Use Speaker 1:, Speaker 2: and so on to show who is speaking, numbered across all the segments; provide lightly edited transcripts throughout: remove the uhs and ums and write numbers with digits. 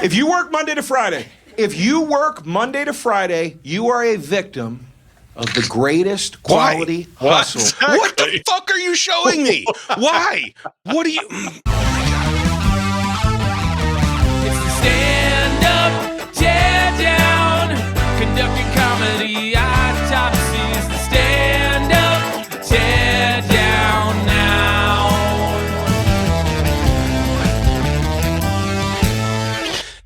Speaker 1: If you work Monday to Friday, you are a victim of the greatest quality hustle.
Speaker 2: Exactly. What the fuck are you showing me? Why? What are you...
Speaker 3: It's the Stand-Up Teardown, conducting comedy autopsies. The Stand-Up Teardown now.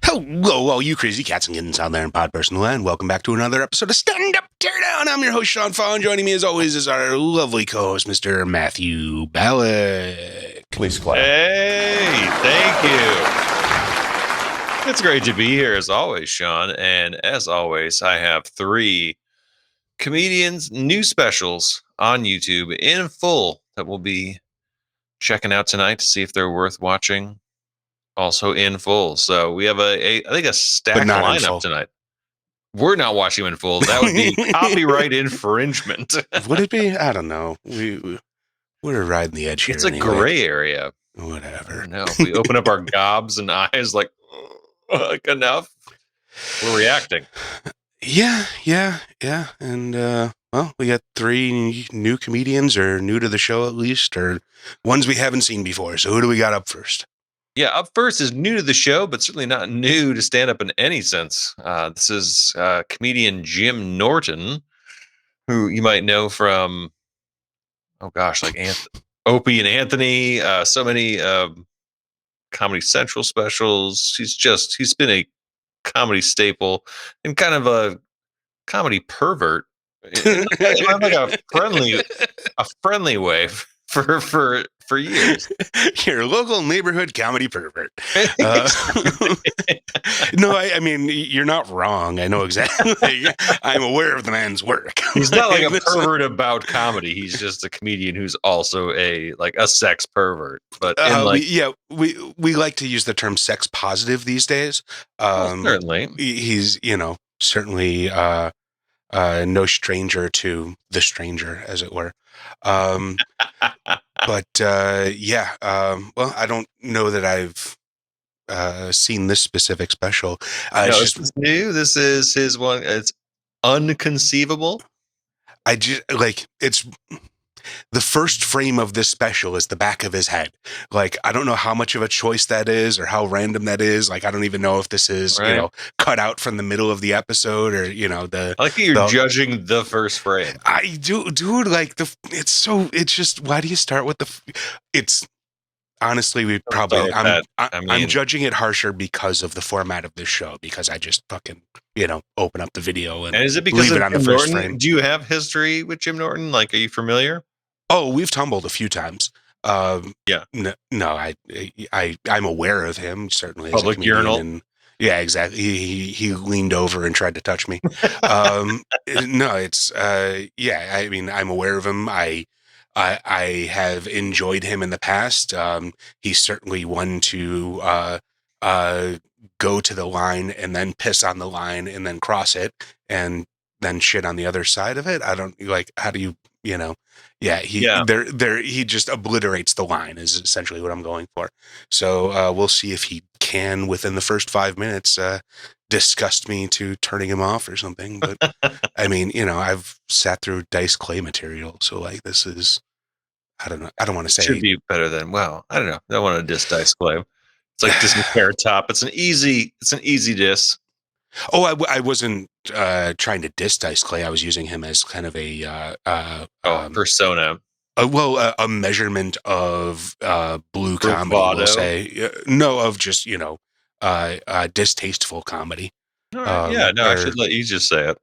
Speaker 2: Hello, all you crazy cats and kittens out there in pod personal land. Welcome back to another episode of Stand-Up Teardown. I'm your host, Sean Fau, and joining me as always is our lovely co-host, Mr. Matthew Ballek.
Speaker 4: Please clap.
Speaker 5: Hey, thank you. It's great to be here as always, Sean. And as always, I have 3 comedians' new specials on YouTube in full that we'll be checking out tonight to see if they're worth watching. Also in full. So we have I think a stacked lineup tonight. We're not watching them in full. That would be copyright infringement.
Speaker 2: Would it be? I don't know. We're riding the edge here.
Speaker 5: It's a gray area.
Speaker 2: Whatever.
Speaker 5: No, if we open up our gobs and eyes like enough, we're reacting.
Speaker 2: Yeah. And well, we got 3 new comedians, or new to the show at least, or ones we haven't seen before. So who do we got up first?
Speaker 5: Yeah, up first is new to the show, but certainly not new to stand up in any sense. This is comedian Jim Norton, who you might know from, like Opie and Anthony, so many Comedy Central specials. He's been a comedy staple and kind of a comedy pervert in like a friendly way for years.
Speaker 2: Your local neighborhood comedy pervert. No, I mean, you're not wrong. I know exactly. I'm aware of the man's work.
Speaker 5: He's not like a pervert about comedy. He's just a comedian who's also a sex pervert. But
Speaker 2: we like to use the term sex positive these days.
Speaker 5: Certainly.
Speaker 2: He's, certainly no stranger to the stranger, as it were. But well, I don't know that I've seen this specific special.
Speaker 5: This is new. This is his one. It's Unconceivable.
Speaker 2: It's the first frame of this special is the back of his head. Like, I don't know how much of a choice that is or how random that is. Like, I don't even know if this is, cut out from the middle of the episode or,
Speaker 5: I like that you're judging the first frame.
Speaker 2: I do, dude, it's just, why do you start with it's honestly, I'm judging it harsher because of the format of this show, because I just fucking, open up the video and
Speaker 5: is it because
Speaker 2: leave it on the first
Speaker 5: Norton?
Speaker 2: frame.
Speaker 5: Do you have history with Jim Norton? Like, are you familiar?
Speaker 2: Oh, we've tumbled a few times.
Speaker 5: Yeah.
Speaker 2: No, I'm aware of him, certainly.
Speaker 5: Public urinal.
Speaker 2: Yeah, exactly. He leaned over and tried to touch me. No, it's I mean, I'm aware of him. I have enjoyed him in the past. He's certainly one to go to the line and then piss on the line and then cross it and then shit on the other side of it. I don't how do you, he just obliterates the line is essentially what I'm going for. So we'll see if he can, within the first 5 minutes, disgust me to turning him off or something. But I mean, I've sat through Dice Clay material. So this is, I don't know. I don't want to say
Speaker 5: should be better than, I don't know. I don't want to diss Dice Clay. It's like dissing Carrot Top. It's an easy diss.
Speaker 2: Oh, I wasn't trying to diss Dice Clay. I was using him as kind of a
Speaker 5: persona.
Speaker 2: A measurement of blue comedy. We'll say of just distasteful comedy.
Speaker 5: Right. I should let you just say it.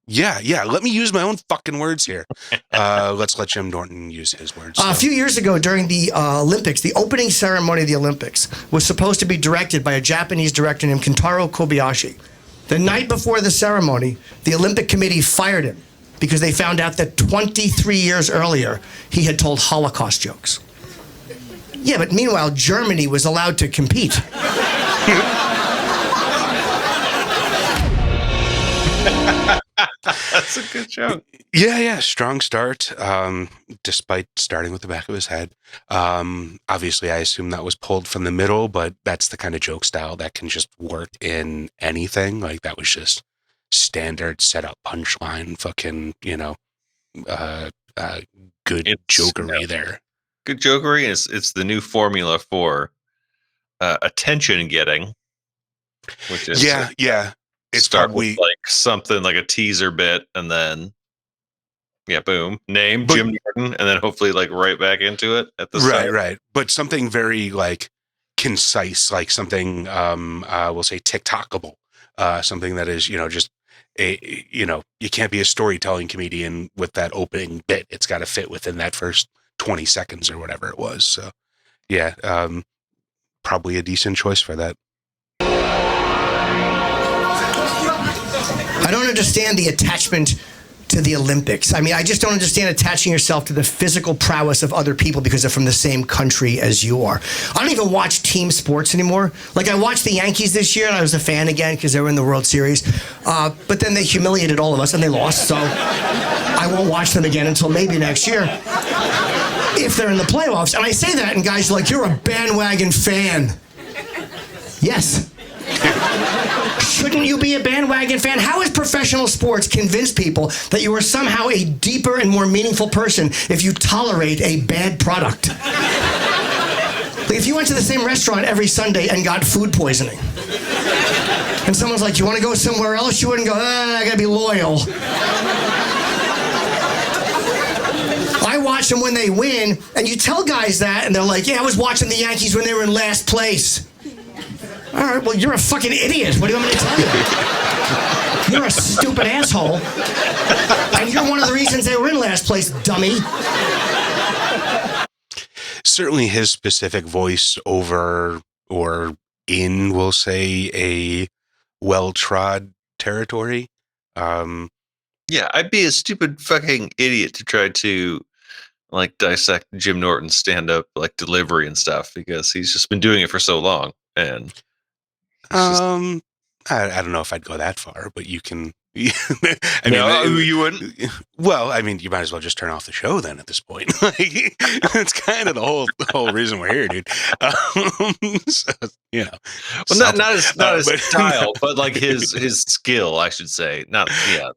Speaker 2: Yeah. Let me use my own fucking words here. Let's let Jim Norton use his words.
Speaker 6: A few years ago, during the Olympics, the opening ceremony of the Olympics was supposed to be directed by a Japanese director named Kentaro Kobayashi. The night before the ceremony, the Olympic Committee fired him because they found out that 23 years earlier, he had told Holocaust jokes. Yeah, but meanwhile, Germany was allowed to compete.
Speaker 5: That's a good joke.
Speaker 2: Yeah, strong start. Despite starting with the back of his head. Obviously, I assume that was pulled from the middle, but that's the kind of joke style that can just work in anything. Like that was just standard setup punchline. Fucking, good jokery there.
Speaker 5: Good jokery. It's the new formula for attention getting, which is
Speaker 2: yeah. It's
Speaker 5: start
Speaker 2: probably
Speaker 5: with like something like a teaser bit, and then boom, name Jim Norton, and then hopefully like right back into it at the start.
Speaker 2: Right. But something very like concise, like something we'll say TikTokable, something that is just you can't be a storytelling comedian with that opening bit. It's got to fit within that first 20 seconds or whatever it was. So yeah, probably a decent choice for that.
Speaker 6: I don't understand the attachment to the Olympics. I mean, I just don't understand attaching yourself to the physical prowess of other people because they're from the same country as you are. I don't even watch team sports anymore. Like, I watched the Yankees this year, and I was a fan again because they were in the World Series. But then they humiliated all of us, and they lost. So I won't watch them again until maybe next year, if they're in the playoffs. And I say that, and guys are like, you're a bandwagon fan. Yes. Shouldn't you be a bandwagon fan? How has professional sports convinced people that you are somehow a deeper and more meaningful person if you tolerate a bad product? Like if you went to the same restaurant every Sunday and got food poisoning, and someone's like, you want to go somewhere else? You wouldn't go, I gotta be loyal. I watch them when they win, and you tell guys that, and they're like, yeah, I was watching the Yankees when they were in last place. All right, well, you're a fucking idiot. What do you want me to tell you? You're a stupid asshole. And you're one of the reasons they were in last place, dummy.
Speaker 2: Certainly his specific voice over or in, we'll say, a well-trod territory.
Speaker 5: Yeah, I'd be a stupid fucking idiot to try to like dissect Jim Norton's stand-up like delivery and stuff because he's just been doing it for so long. And
Speaker 2: I don't know if I'd go that far, but you can. You wouldn't. Well, I mean, you might as well just turn off the show then. At this point, that's kind of the whole reason we're here, dude. So,
Speaker 5: well, not his style, but like his skill, I should say.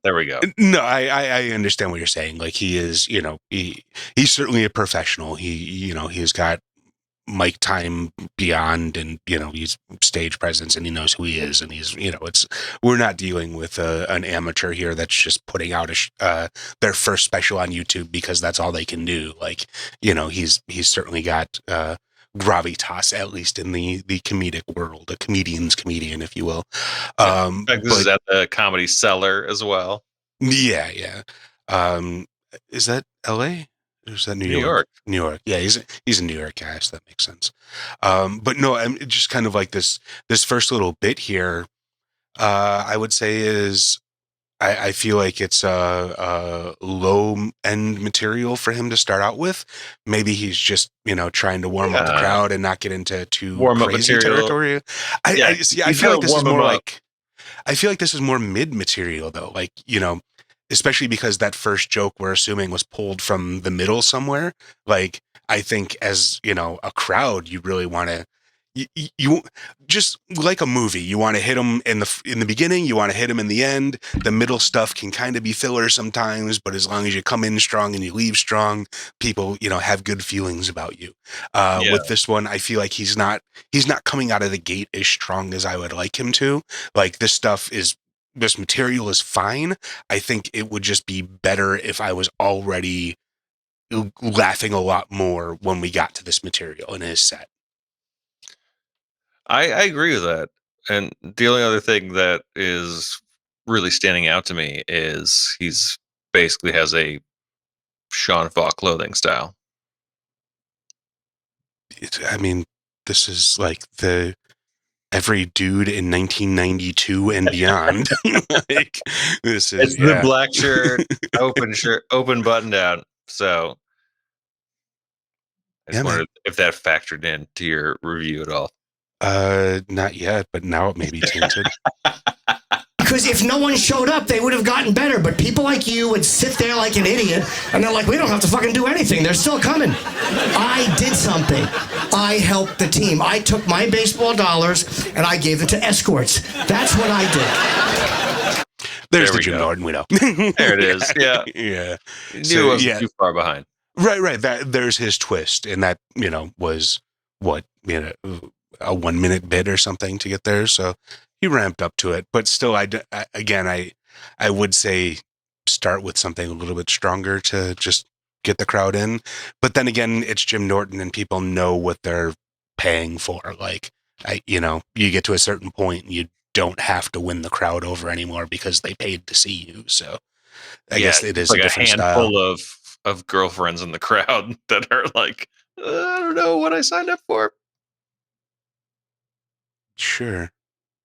Speaker 5: There we go.
Speaker 2: No, I understand what you're saying. Like he is, he's certainly a professional. He's got mic time beyond, and he's stage presence, and he knows who he is, and he's we're not dealing with an amateur here that's just putting out their first special on YouTube because that's all they can do. Like he's certainly got gravitas, at least in the comedic world, a comedian's comedian, if you will.
Speaker 5: In fact, this is at the Comedy Cellar as well.
Speaker 2: Yeah. Is that LA? Or is that New York? New York. Yeah, he's a New York guy, so that makes sense. But no, I'm just kind of like this first little bit here. I would say is I feel like it's a low end material for him to start out with. Maybe he's just trying to warm up the crowd and not get into too crazy territory. I feel like this is more like I feel like this is more mid material though. Like especially because that first joke we're assuming was pulled from the middle somewhere. Like, I think as, a crowd, you really want to, you just like a movie, you want to hit them in the beginning, you want to hit them in the end. The middle stuff can kind of be filler sometimes, but as long as you come in strong and you leave strong, people, have good feelings about you. With this one, I feel like he's not coming out of the gate as strong as I would like him to. Like this material is fine. I think it would just be better if I was already laughing a lot more when we got to this material in his set.
Speaker 5: I agree with that. And the only other thing that is really standing out to me is he's basically has a Sean Falk clothing style.
Speaker 2: This is like every dude in 1992 and beyond. Like, this is
Speaker 5: the black shirt, open button down. So I just wondered if that factored into your review at all.
Speaker 2: Not yet, but now it may be tainted.
Speaker 6: Because if no one showed up, they would have gotten better. But people like you would sit there like an idiot, and they're like, we don't have to fucking do anything. They're still coming. I did something. I helped the team. I took my baseball dollars, and I gave them to escorts. That's what I did.
Speaker 2: There's
Speaker 5: There
Speaker 2: the
Speaker 5: we
Speaker 2: Jim
Speaker 5: go.
Speaker 2: Norton we know.
Speaker 5: There it is. Yeah.
Speaker 2: Yeah.
Speaker 5: Knew
Speaker 2: So,
Speaker 5: it wasn't
Speaker 2: yeah.
Speaker 5: too far behind.
Speaker 2: Right. There's his twist, and that was what a 1 minute bit or something to get there. So he ramped up to it, but still, I would say start with something a little bit stronger to just get the crowd in. But then again, it's Jim Norton, and people know what they're paying for. Like, you get to a certain point, and you don't have to win the crowd over anymore because they paid to see you. So I guess it is
Speaker 5: like
Speaker 2: a different
Speaker 5: handful
Speaker 2: style.
Speaker 5: of girlfriends in the crowd that are like, I don't know what I signed up for.
Speaker 2: Sure.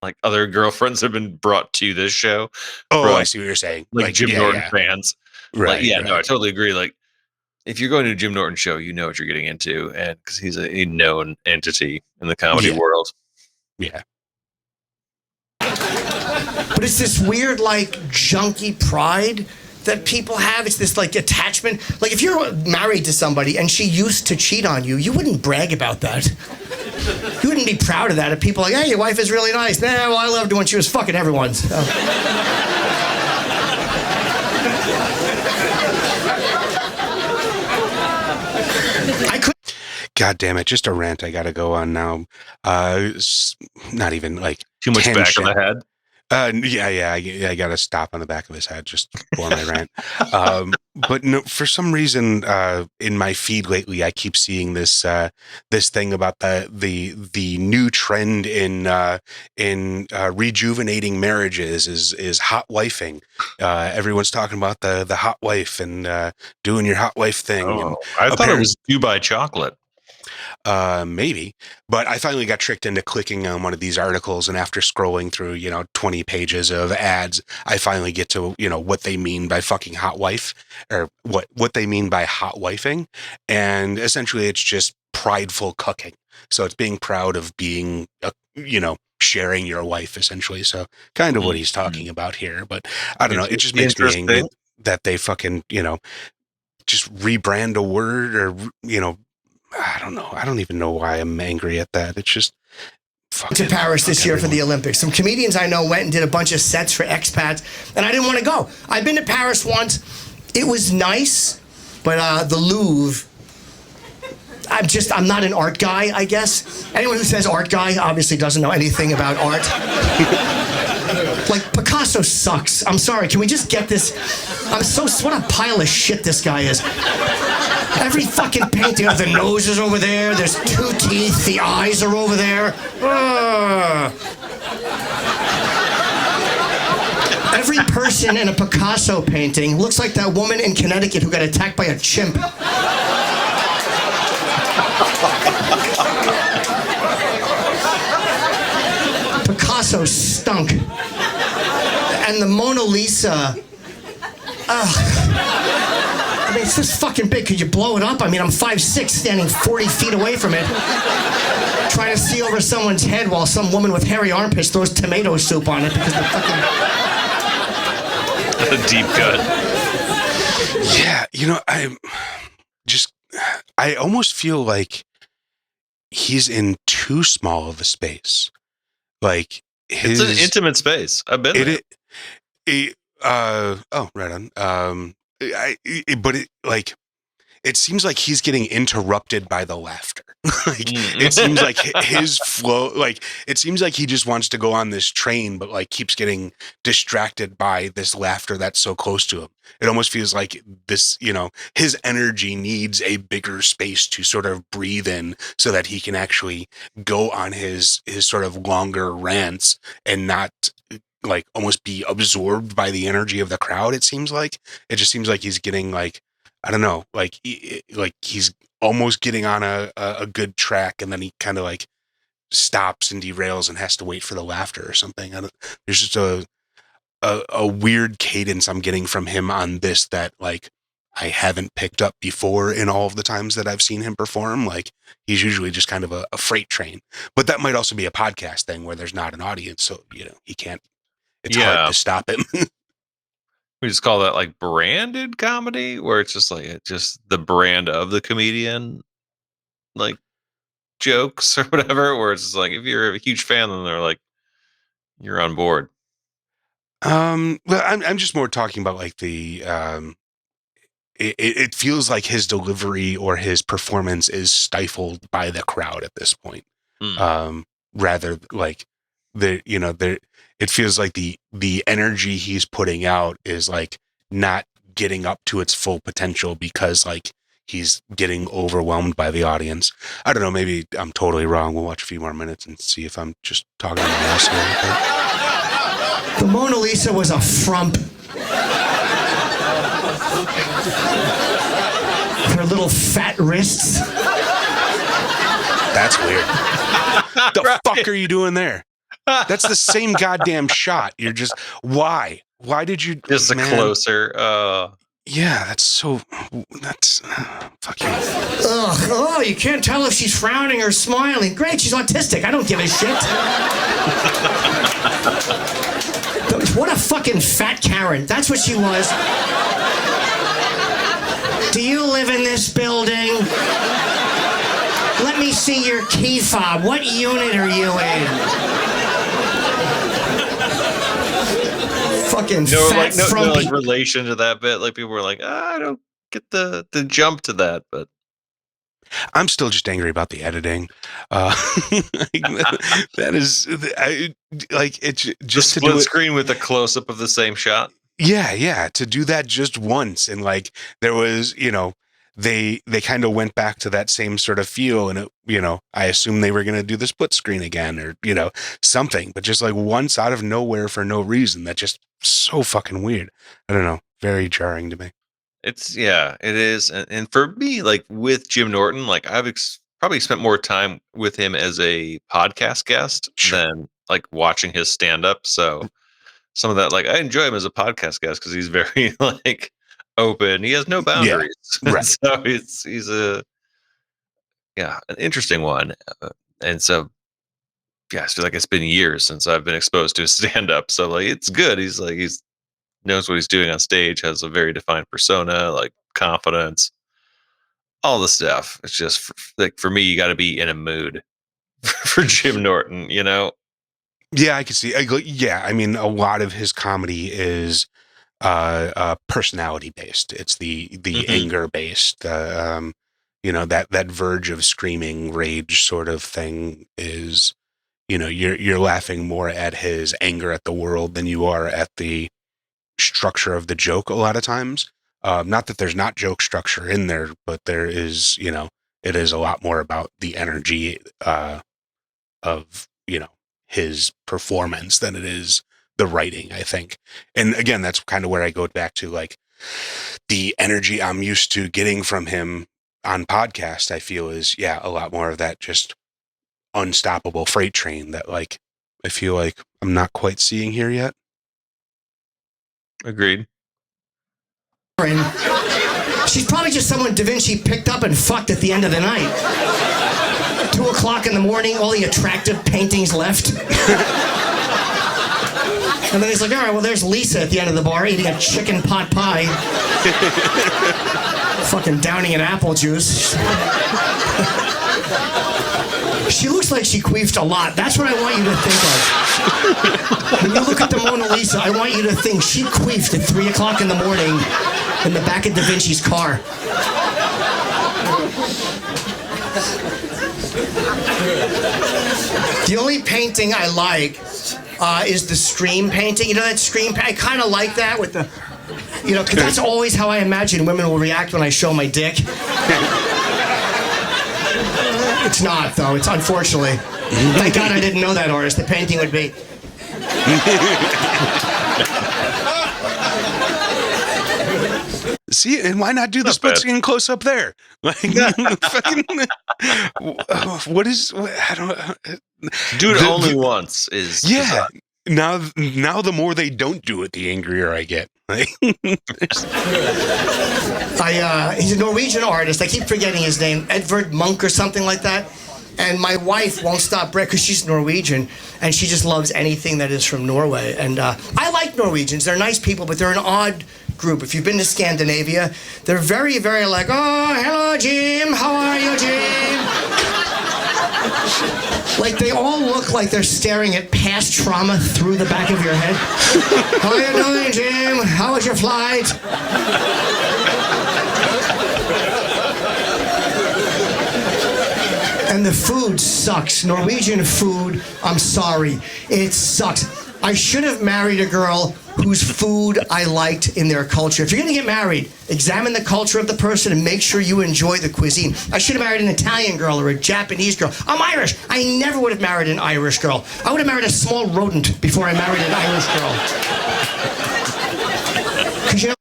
Speaker 5: Like other girlfriends have been brought to this show.
Speaker 2: Oh,
Speaker 5: From,
Speaker 2: I see what you're saying.
Speaker 5: like Jim Norton fans.
Speaker 2: Right.
Speaker 5: No, I totally agree. Like, if you're going to a Jim Norton show, you know what you're getting into, and because he's a known entity in the comedy world.
Speaker 2: Yeah.
Speaker 6: But it's this weird, like, junky pride that people have. It's this, like, attachment. Like, if you're married to somebody and she used to cheat on you, you wouldn't brag about that. You wouldn't be proud of that. If people are like, hey, your wife is really nice. Nah, well, I loved her when she was fucking everyone. So. I could.
Speaker 2: God damn it. Just a rant I got to go on now. Not even like
Speaker 5: Too much back
Speaker 2: tangent.
Speaker 5: of the head.
Speaker 2: I got to stop on the back of his head just before my rant. But no, for some reason, in my feed lately, I keep seeing this thing about the new trend in rejuvenating marriages is hot wifing. Everyone's talking about the hot wife and doing your hot wife thing.
Speaker 5: Oh, I thought it was Dubai chocolate.
Speaker 2: Maybe, but I finally got tricked into clicking on one of these articles, and after scrolling through 20 pages of ads, I finally get to what they mean by fucking hot wife, or what they mean by hot wifing, and essentially it's just prideful cucking. So it's being proud of being sharing your wife, essentially. So kind of what he's talking about here, but I don't know, it just makes me angry that they fucking just rebrand a word, or I don't know. I don't even know why I'm angry at that. It's just
Speaker 6: to Paris this year for the Olympics. Some comedians I know went and did a bunch of sets for expats, and I didn't want to go. I've been to Paris once. It was nice, but the Louvre, I'm not an art guy, I guess. Anyone who says art guy obviously doesn't know anything about art. Like, Picasso sucks. I'm sorry, can we just get this? What a pile of shit this guy is. Every fucking painting of the nose is over there. There's 2 teeth. The eyes are over there. Every person in a Picasso painting looks like that woman in Connecticut who got attacked by a chimp. Picasso stunk. And the Mona Lisa. I mean, it's this fucking big. Could you blow it up? I mean, I'm 5'6", standing 40 feet away from it, trying to see over someone's head while some woman with hairy armpits throws tomato soup on it because the fucking...
Speaker 5: A deep cut.
Speaker 2: Yeah, I almost feel like he's in too small of a space. Like
Speaker 5: it's an intimate space. I've been there.
Speaker 2: Right on. It seems like he's getting interrupted by the laughter. It seems like his flow, it seems like he just wants to go on this train, but keeps getting distracted by this laughter that's so close to him. It almost feels like this, his energy needs a bigger space to sort of breathe in so that he can actually go on his sort of longer rants and not almost be absorbed by the energy of the crowd. It seems like it just seems like he's getting I don't know, he's almost getting on a good track, and then he kind of stops and derails and has to wait for the laughter or something. There's just a weird cadence I'm getting from him on this that I haven't picked up before in all of the times that I've seen him perform. He's usually just kind of a freight train, but that might also be a podcast thing where there's not an audience, so he can't. it's hard to stop him.
Speaker 5: We just call that like branded comedy, where it's just like just the brand of the comedian, like jokes or whatever. Where it's just like if you're a huge fan, then they're like you're on board.
Speaker 2: Well, I'm just more talking about like the it feels like his delivery or his performance is stifled by the crowd at this point. Rather like it feels like the energy he's putting out is like not getting up to its full potential because like he's getting overwhelmed by the audience. I don't know, maybe I'm totally wrong. We'll watch a few more minutes and see if I'm just talking to my ass here.
Speaker 6: The Mona Lisa was a frump. Her little fat wrists.
Speaker 2: That's weird. The fuck are you doing there? That's the same goddamn shot. You're just why? Why did you
Speaker 5: just closer?
Speaker 2: Yeah, that's fuck you.
Speaker 6: Ugh, oh, you can't tell if she's frowning or smiling. Great, she's autistic. I don't give a shit. What a fucking fat Karen. That's what she was. Do you live in this building? Let me see your key fob. What unit are you in? Fucking fat frumpy.
Speaker 5: No relation to that bit. Like people were like, I don't get the jump to that, but
Speaker 2: I'm still just angry about the editing. That is like it's just
Speaker 5: the split screen with a close up of the same shot.
Speaker 2: Yeah, to do that just once, and like there was, they kind of went back to that same sort of feel, and it, I assume they were going to do the split screen again, or something, but just like once out of nowhere for no reason. That just so fucking weird. I don't know, very jarring to me.
Speaker 5: It is, and for me, like with Jim Norton, like I've probably spent more time with him as a podcast guest than like watching his stand up. So some of that, like I enjoy him as a podcast guest because he's very like open. He has no boundaries.
Speaker 2: Yeah, right.
Speaker 5: So he's an interesting one. And so, I feel like it's been years since I've been exposed to his stand up. So like, it's good. He's knows what he's doing on stage, has a very defined persona, like confidence, all the stuff. It's just like, for me, you got to be in a mood for Jim Norton, Yeah,
Speaker 2: I can see. I mean, a lot of his comedy is personality based. It's the anger based. That verge of screaming rage sort of thing is, you're laughing more at his anger at the world than you are at the structure of the joke a lot of times. Not that there's not joke structure in there, but there is, it is a lot more about the energy of his performance than it is the writing, I think. And again, that's kind of where I go back to like the energy I'm used to getting from him on podcast. I feel is a lot more of that just unstoppable freight train that like I feel like I'm not quite seeing here yet.
Speaker 5: Agreed.
Speaker 6: She's probably just someone Da Vinci picked up and fucked at the end of the night. 2:00 in the morning, all the attractive paintings left. And then he's like, all right, well, there's Lisa at the end of the bar eating a chicken pot pie. Fucking downing in apple juice. She looks like she queefed a lot. That's what I want you to think of. When you look at the Mona Lisa, I want you to think she queefed at 3:00 in the morning in the back of Da Vinci's car. The only painting I like is the Scream painting. You know that Scream painting? I kind of like that with the, because that's always how I imagine women will react when I show my dick. It's not, though. It's unfortunately. Thank God I didn't know that artist. The painting would be.
Speaker 2: See, and why not do the split screen close up there? Like, what is? I don't.
Speaker 5: Do it only once is.
Speaker 2: Yeah. Now the more they don't do it, the angrier I get.
Speaker 6: He's a Norwegian artist. I keep forgetting his name. Edvard Munch or something like that. And my wife won't stop bread because she's Norwegian, and she just loves anything that is from Norway. And I like Norwegians. They're nice people, but they're an odd group. If you've been to Scandinavia, they're very, very like, oh, hello, Jim. How are you, Jim? Like, they all look like they're staring at past trauma through the back of your head. How are you doing, Jim? How was your flight? And the food sucks. Norwegian food, I'm sorry, it sucks. I should have married a girl whose food I liked in their culture. If you're gonna get married, examine the culture of the person and make sure you enjoy the cuisine. I should have married an Italian girl or a Japanese girl. I'm Irish. I never would have married an Irish girl. I would have married a small rodent before I married an Irish girl. 'Cause you know,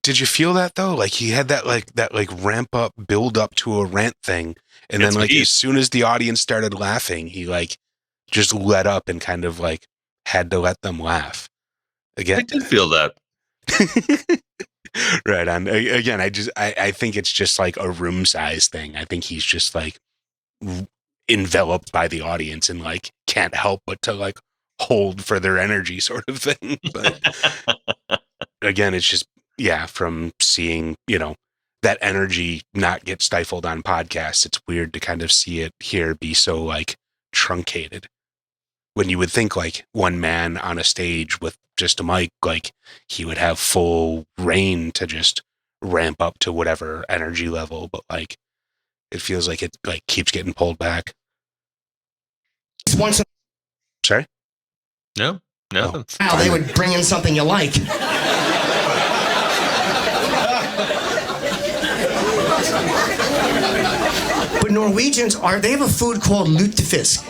Speaker 2: Did you feel that though? Like he had that ramp up, build up to a rant thing, and then like as soon as the audience started laughing, he like just let up and kind of like had to let them laugh. Again,
Speaker 5: I did feel that.
Speaker 2: Right on. Again, I think it's just like a room size thing. I think he's just like enveloped by the audience and like can't help but to like hold for their energy sort of thing. But again, it's just, yeah, from seeing, you know, that energy not get stifled on podcasts, it's weird to kind of see it here be so like truncated. When you would think like one man on a stage with just a mic, like he would have full reign to just ramp up to whatever energy level, but like it feels like it like keeps getting pulled back.
Speaker 6: once in
Speaker 2: Sorry?
Speaker 5: No, nothing.
Speaker 6: a while they would bring in something you like. But Norwegians they have a food called lutefisk.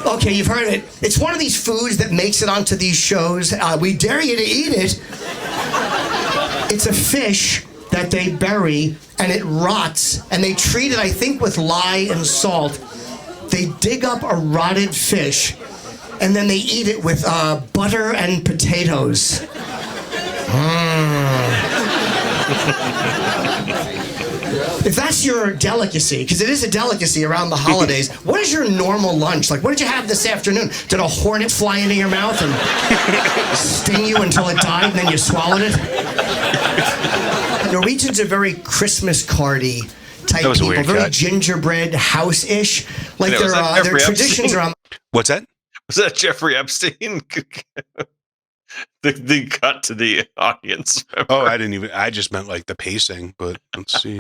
Speaker 6: Okay, you've heard it. It's one of these foods that makes it onto these shows. We dare you to eat it. It's a fish that they bury and it rots, and they treat it, I think, with lye and salt. They dig up a rotted fish and then they eat it with butter and potatoes. If that's your delicacy, because it is a delicacy around the holidays, what is your normal lunch? Like, what did you have this afternoon? Did a hornet fly into your mouth and sting you until it died and then you swallowed it? Norwegians are very Christmas cardy type people,
Speaker 2: weird
Speaker 6: very
Speaker 2: cut.
Speaker 6: gingerbread house-ish. Like their traditions around.
Speaker 2: What's that?
Speaker 5: Was that Jeffrey Epstein? the cut to the audience.
Speaker 2: Oh, I just meant like the pacing, but let's see.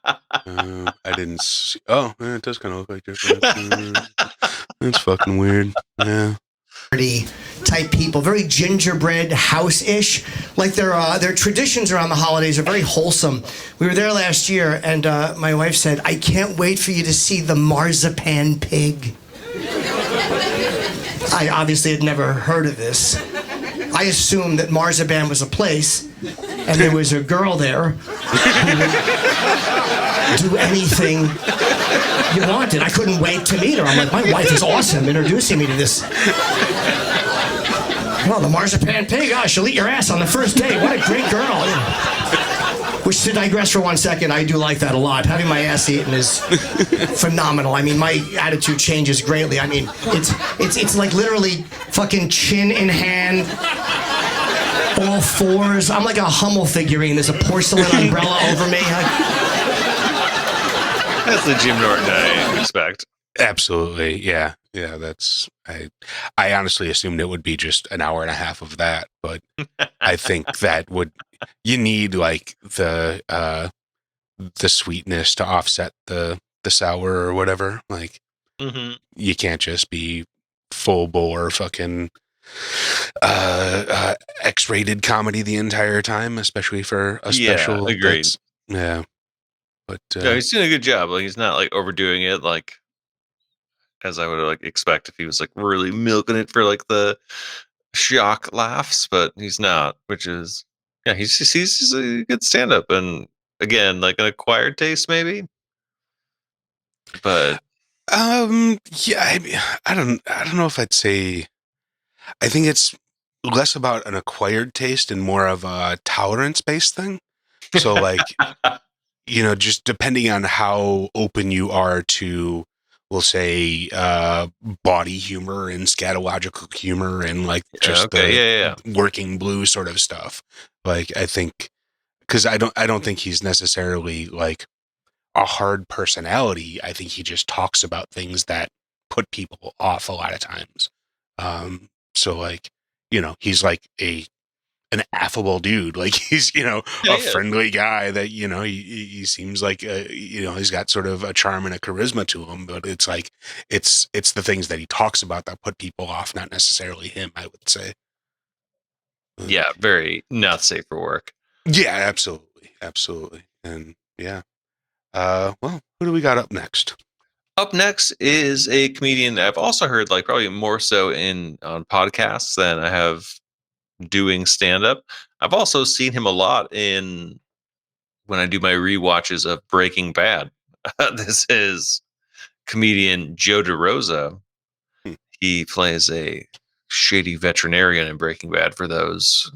Speaker 2: I didn't see. Oh, yeah, it does kind of look like Jeffrey. That's fucking weird. Yeah.
Speaker 6: Type people, very gingerbread house-ish. Like their traditions around the holidays are very wholesome. We were there last year, and my wife said, "I can't wait for you to see the marzipan pig." I obviously had never heard of this. I assumed that marzipan was a place, and there was a girl there who would do anything you wanted. I couldn't wait to meet her. I'm like, my wife is awesome introducing me to this. Well, the marzipan pig, she'll eat your ass on the first date. What a great girl. Which, to digress for 1 second, I do like that a lot. Having my ass eaten is phenomenal. I mean, my attitude changes greatly. I mean, it's like literally fucking chin in hand, all fours. I'm like a Hummel figurine. There's a porcelain umbrella over me.
Speaker 5: That's the Jim Norton I expect.
Speaker 2: Absolutely. Yeah. Yeah. I honestly assumed it would be just an hour and a half of that, but I think you need like the sweetness to offset the sour or whatever. Like you can't just be full bore fucking X-rated comedy the entire time, especially for a special.
Speaker 5: Yeah, agreed.
Speaker 2: Yeah. But
Speaker 5: no, he's doing a good job. Like he's not like overdoing it, like as I would like expect if he was like really milking it for like the shock laughs, but he's not. Which is, yeah, he's a good stand-up, and again, like an acquired taste maybe. But
Speaker 2: yeah, I don't know if I'd say. I think it's less about an acquired taste and more of a tolerance-based thing. So like. You know, just depending on how open you are to we'll say body humor and scatological humor and like just working blue sort of stuff. Like I think because I don't think he's necessarily like a hard personality. I think he just talks about things that put people off a lot of times. So like, you know, he's like an affable dude. Like he's, you know, friendly guy that, you know, he seems like, you know, he's got sort of a charm and a charisma to him, but it's like, it's the things that he talks about that put people off, not necessarily him, I would say.
Speaker 5: Yeah. Very not safe for work.
Speaker 2: Yeah, absolutely. Absolutely. And yeah. Well, who do we got up next?
Speaker 5: Up next is a comedian I've also heard like probably more so on podcasts than I have doing stand-up. I've also seen him a lot when I do my rewatches of Breaking Bad. This is comedian Joe DeRosa. He plays a shady veterinarian in Breaking Bad for those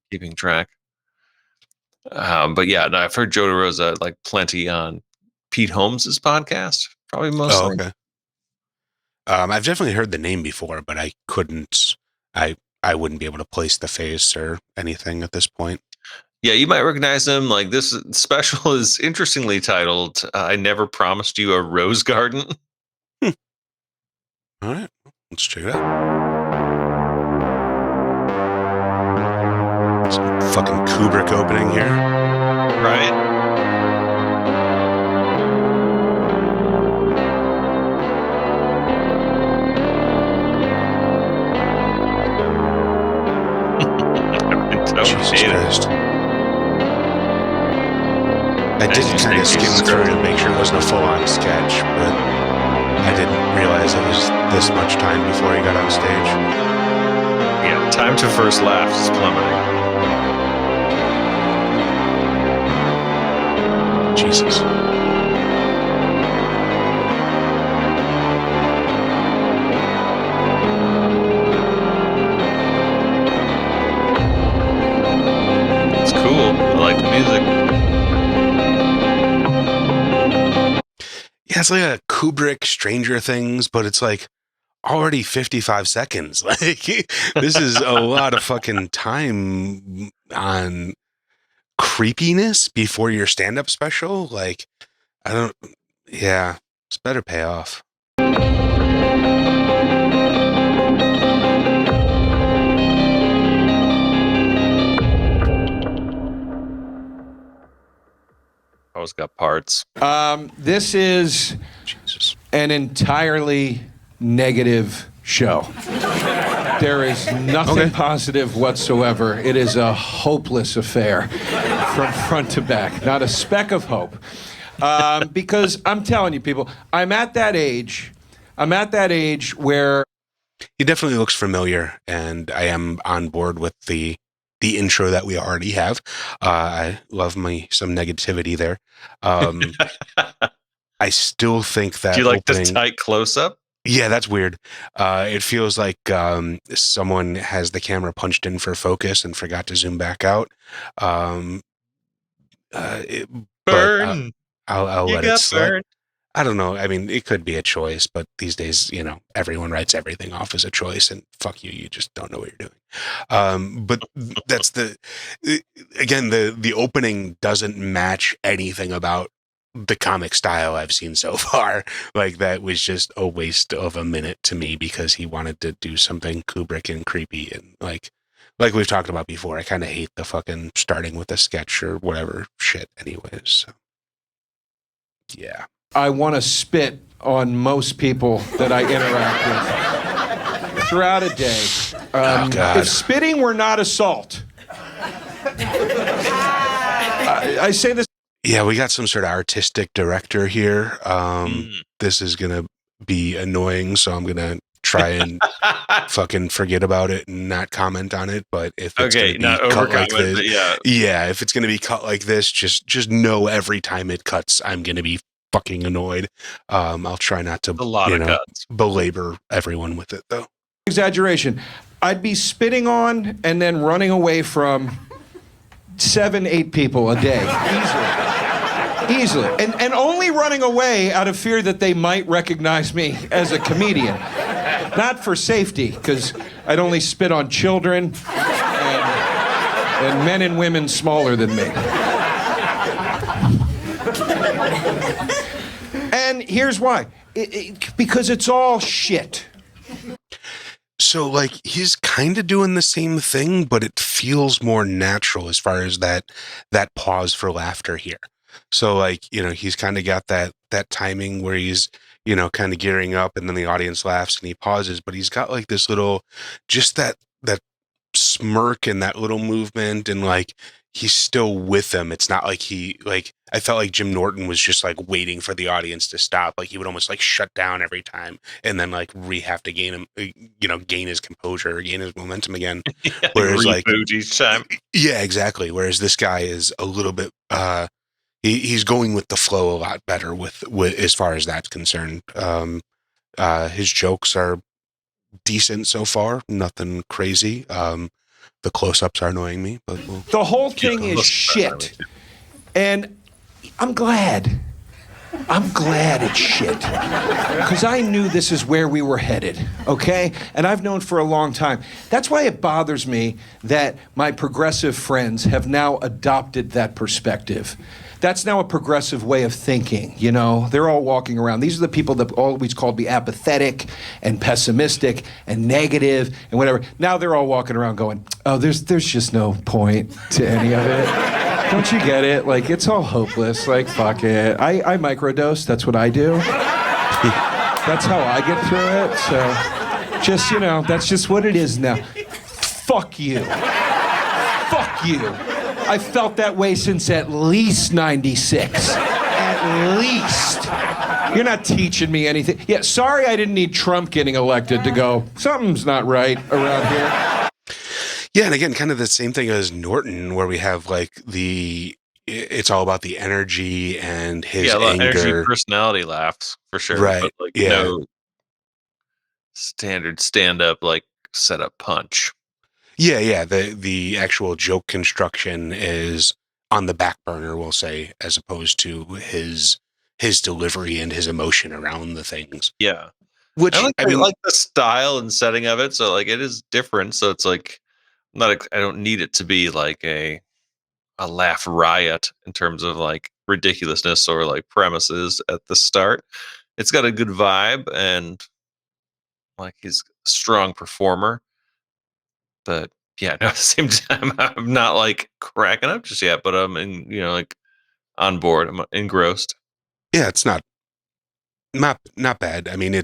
Speaker 5: keeping track. But yeah, no, I've heard Joe DeRosa like plenty on Pete Holmes's podcast, probably mostly.
Speaker 2: Oh, okay. I've definitely heard the name before, but I wouldn't be able to place the face or anything at this point.
Speaker 5: Yeah, you might recognize him. Like this special is interestingly titled "I Never Promised You a Rose Garden."
Speaker 2: All right, let's check it out. Some fucking Kubrick opening here,
Speaker 5: right?
Speaker 2: Jesus Christ. I did kind of skim through to make sure it wasn't a full-on sketch, but I didn't realize it was this much time before he got on stage.
Speaker 5: Yeah, time to first laugh is plummeting.
Speaker 2: Jesus.
Speaker 5: It's cool. I like the music.
Speaker 2: Yeah, it's like a Kubrick Stranger Things, but it's like already 55 seconds. Like this is a lot of fucking time on creepiness before your stand-up special. Like, it's better pay off.
Speaker 5: Always got parts.
Speaker 1: This is an entirely negative show. There is nothing positive whatsoever. It is a hopeless affair from front to back. Not a speck of hope. Because I'm telling you, people, I'm at that age where...
Speaker 2: He definitely looks familiar, and I am on board with the intro that we already have. I love some negativity there. I still think that...
Speaker 5: Do you like this tight close-up?
Speaker 2: Yeah, that's weird. It feels like someone has the camera punched in for focus and forgot to zoom back out.
Speaker 5: Burn.
Speaker 2: I'll let it slide.
Speaker 5: Burned.
Speaker 2: I don't know. I mean, it could be a choice, but these days, you know, everyone writes everything off as a choice, and fuck you, you just don't know what you're doing. But that's the opening doesn't match anything about the comic style I've seen so far. Like that was just a waste of a minute to me because he wanted to do something Kubrick and creepy, and like we've talked about before, I kind of hate the fucking starting with a sketch or whatever shit anyways. So. Yeah.
Speaker 1: I want to spit on most people that I interact with throughout a day. If spitting were not assault, I say this.
Speaker 2: Yeah, we got some sort of artistic director here. This is going to be annoying, so I'm going to try and fucking forget about it and not comment on it. But if it's going to be cut like this, if it's going to be cut like this, just know every time it cuts, I'm going to be fucking annoyed. I'll try not to belabor everyone with it though.
Speaker 1: Exaggeration. I'd be spitting on and then running away from 7-8 people a day easily. Easily. And only running away out of fear that they might recognize me as a comedian. Not for safety, because I'd only spit on children and men and women smaller than me. And here's why. Because it's all shit.
Speaker 2: So, like, he's kind of doing the same thing, but it feels more natural as far as that pause for laughter here. So, like, you know, he's kind of got that timing where he's, you know, kind of gearing up, and then the audience laughs and he pauses, but he's got like this little, just that smirk and that little movement, and like he's still with them. It's not like I felt like Jim Norton was just like waiting for the audience to stop. Like he would almost like shut down every time and then like have to gain his composure or gain his momentum again.
Speaker 5: Yeah,
Speaker 2: whereas like
Speaker 5: each time.
Speaker 2: Yeah, exactly. Whereas this guy is a little bit, he's going with the flow a lot better with as far as that's concerned. His jokes are decent so far, nothing crazy. The close-ups are annoying me, but
Speaker 1: the whole thing is shit. And I'm glad it's shit. Because I knew this is where we were headed, okay? And I've known for a long time. That's why it bothers me that my progressive friends have now adopted that perspective. That's now a progressive way of thinking, you know? They're all walking around. These are the people that always called me apathetic and pessimistic and negative and whatever. Now they're all walking around going, oh, there's just no point to any of it. Don't you get it? Like, it's all hopeless. Like, fuck it. I microdose. That's what I do. That's how I get through it. So, just, you know, that's just what it is now. Fuck you. Fuck you. I felt that way since at least 96. At least. You're not teaching me anything. Yeah, sorry I didn't need Trump getting elected to go, something's not right around here.
Speaker 2: yeah, and again, kind of the same thing as Norton, where we have like it's all about the energy and his anger.
Speaker 5: Energy, personality laughs for sure.
Speaker 2: Right.
Speaker 5: But like
Speaker 2: Yeah.
Speaker 5: no standard stand-up like setup punch.
Speaker 2: Yeah. The actual joke construction is on the back burner, we'll say, as opposed to his delivery and his emotion around the things.
Speaker 5: Yeah.
Speaker 2: Which
Speaker 5: I
Speaker 2: mean,
Speaker 5: like the style and setting of it. So like it is different. So it's like I don't need it to be like a laugh riot in terms of like ridiculousness or like premises at the start. It's got a good vibe and like he's a strong performer. But yeah, no, at the same time, I'm not like cracking up just yet, but I'm like on board. I'm engrossed.
Speaker 2: yeah, it's not bad. I mean,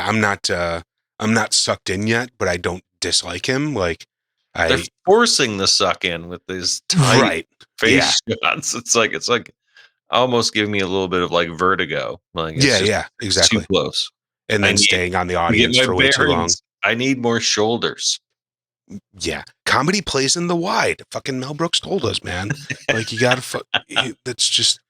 Speaker 2: I'm not sucked in yet, but I don't dislike him. Like
Speaker 5: They're forcing the suck in with these tight
Speaker 2: right.
Speaker 5: face shots. It's like almost giving me a little bit of like vertigo. Like it's just
Speaker 2: exactly.
Speaker 5: too close.
Speaker 2: And then staying on the audience for way too long.
Speaker 5: I need more shoulders.
Speaker 2: Yeah, comedy plays in the wide. Fucking Mel Brooks told us, man. Like you gotta. That's just.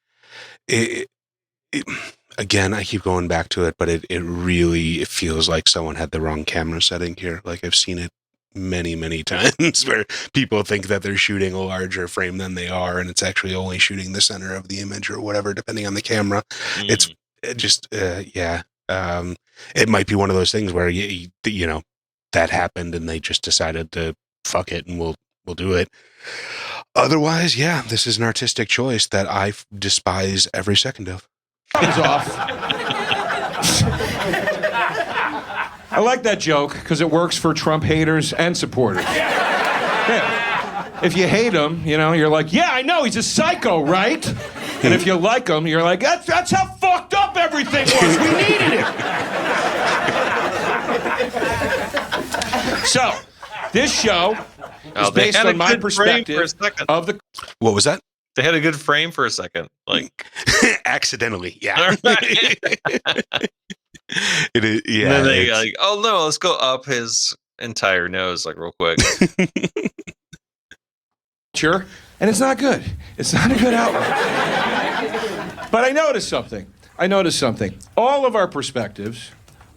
Speaker 2: Again, I keep going back to it, but it really feels like someone had the wrong camera setting here. Like I've seen it many, many times where people think that they're shooting a larger frame than they are, and it's actually only shooting the center of the image or whatever, depending on the camera. It's just, it might be one of those things where you know that happened and they just decided to fuck it and we'll do it. Otherwise, yeah, this is an artistic choice that I despise every second of.
Speaker 1: Thumbs off. I like that joke because it works for Trump haters and supporters. Yeah. If you hate him, you know, you're like, yeah, I know, he's a psycho, right? And if you like him, you're like, that's how fucked up everything was. We needed it. So, this show is based on my perspective of the...
Speaker 2: What was that?
Speaker 5: They had a good frame for a second. Like
Speaker 2: accidentally, yeah. It is, yeah.
Speaker 5: And then they like, oh no, let's go up his entire nose like real quick.
Speaker 1: Sure. And it's not good. It's not a good outlet. But I noticed something. All of our perspectives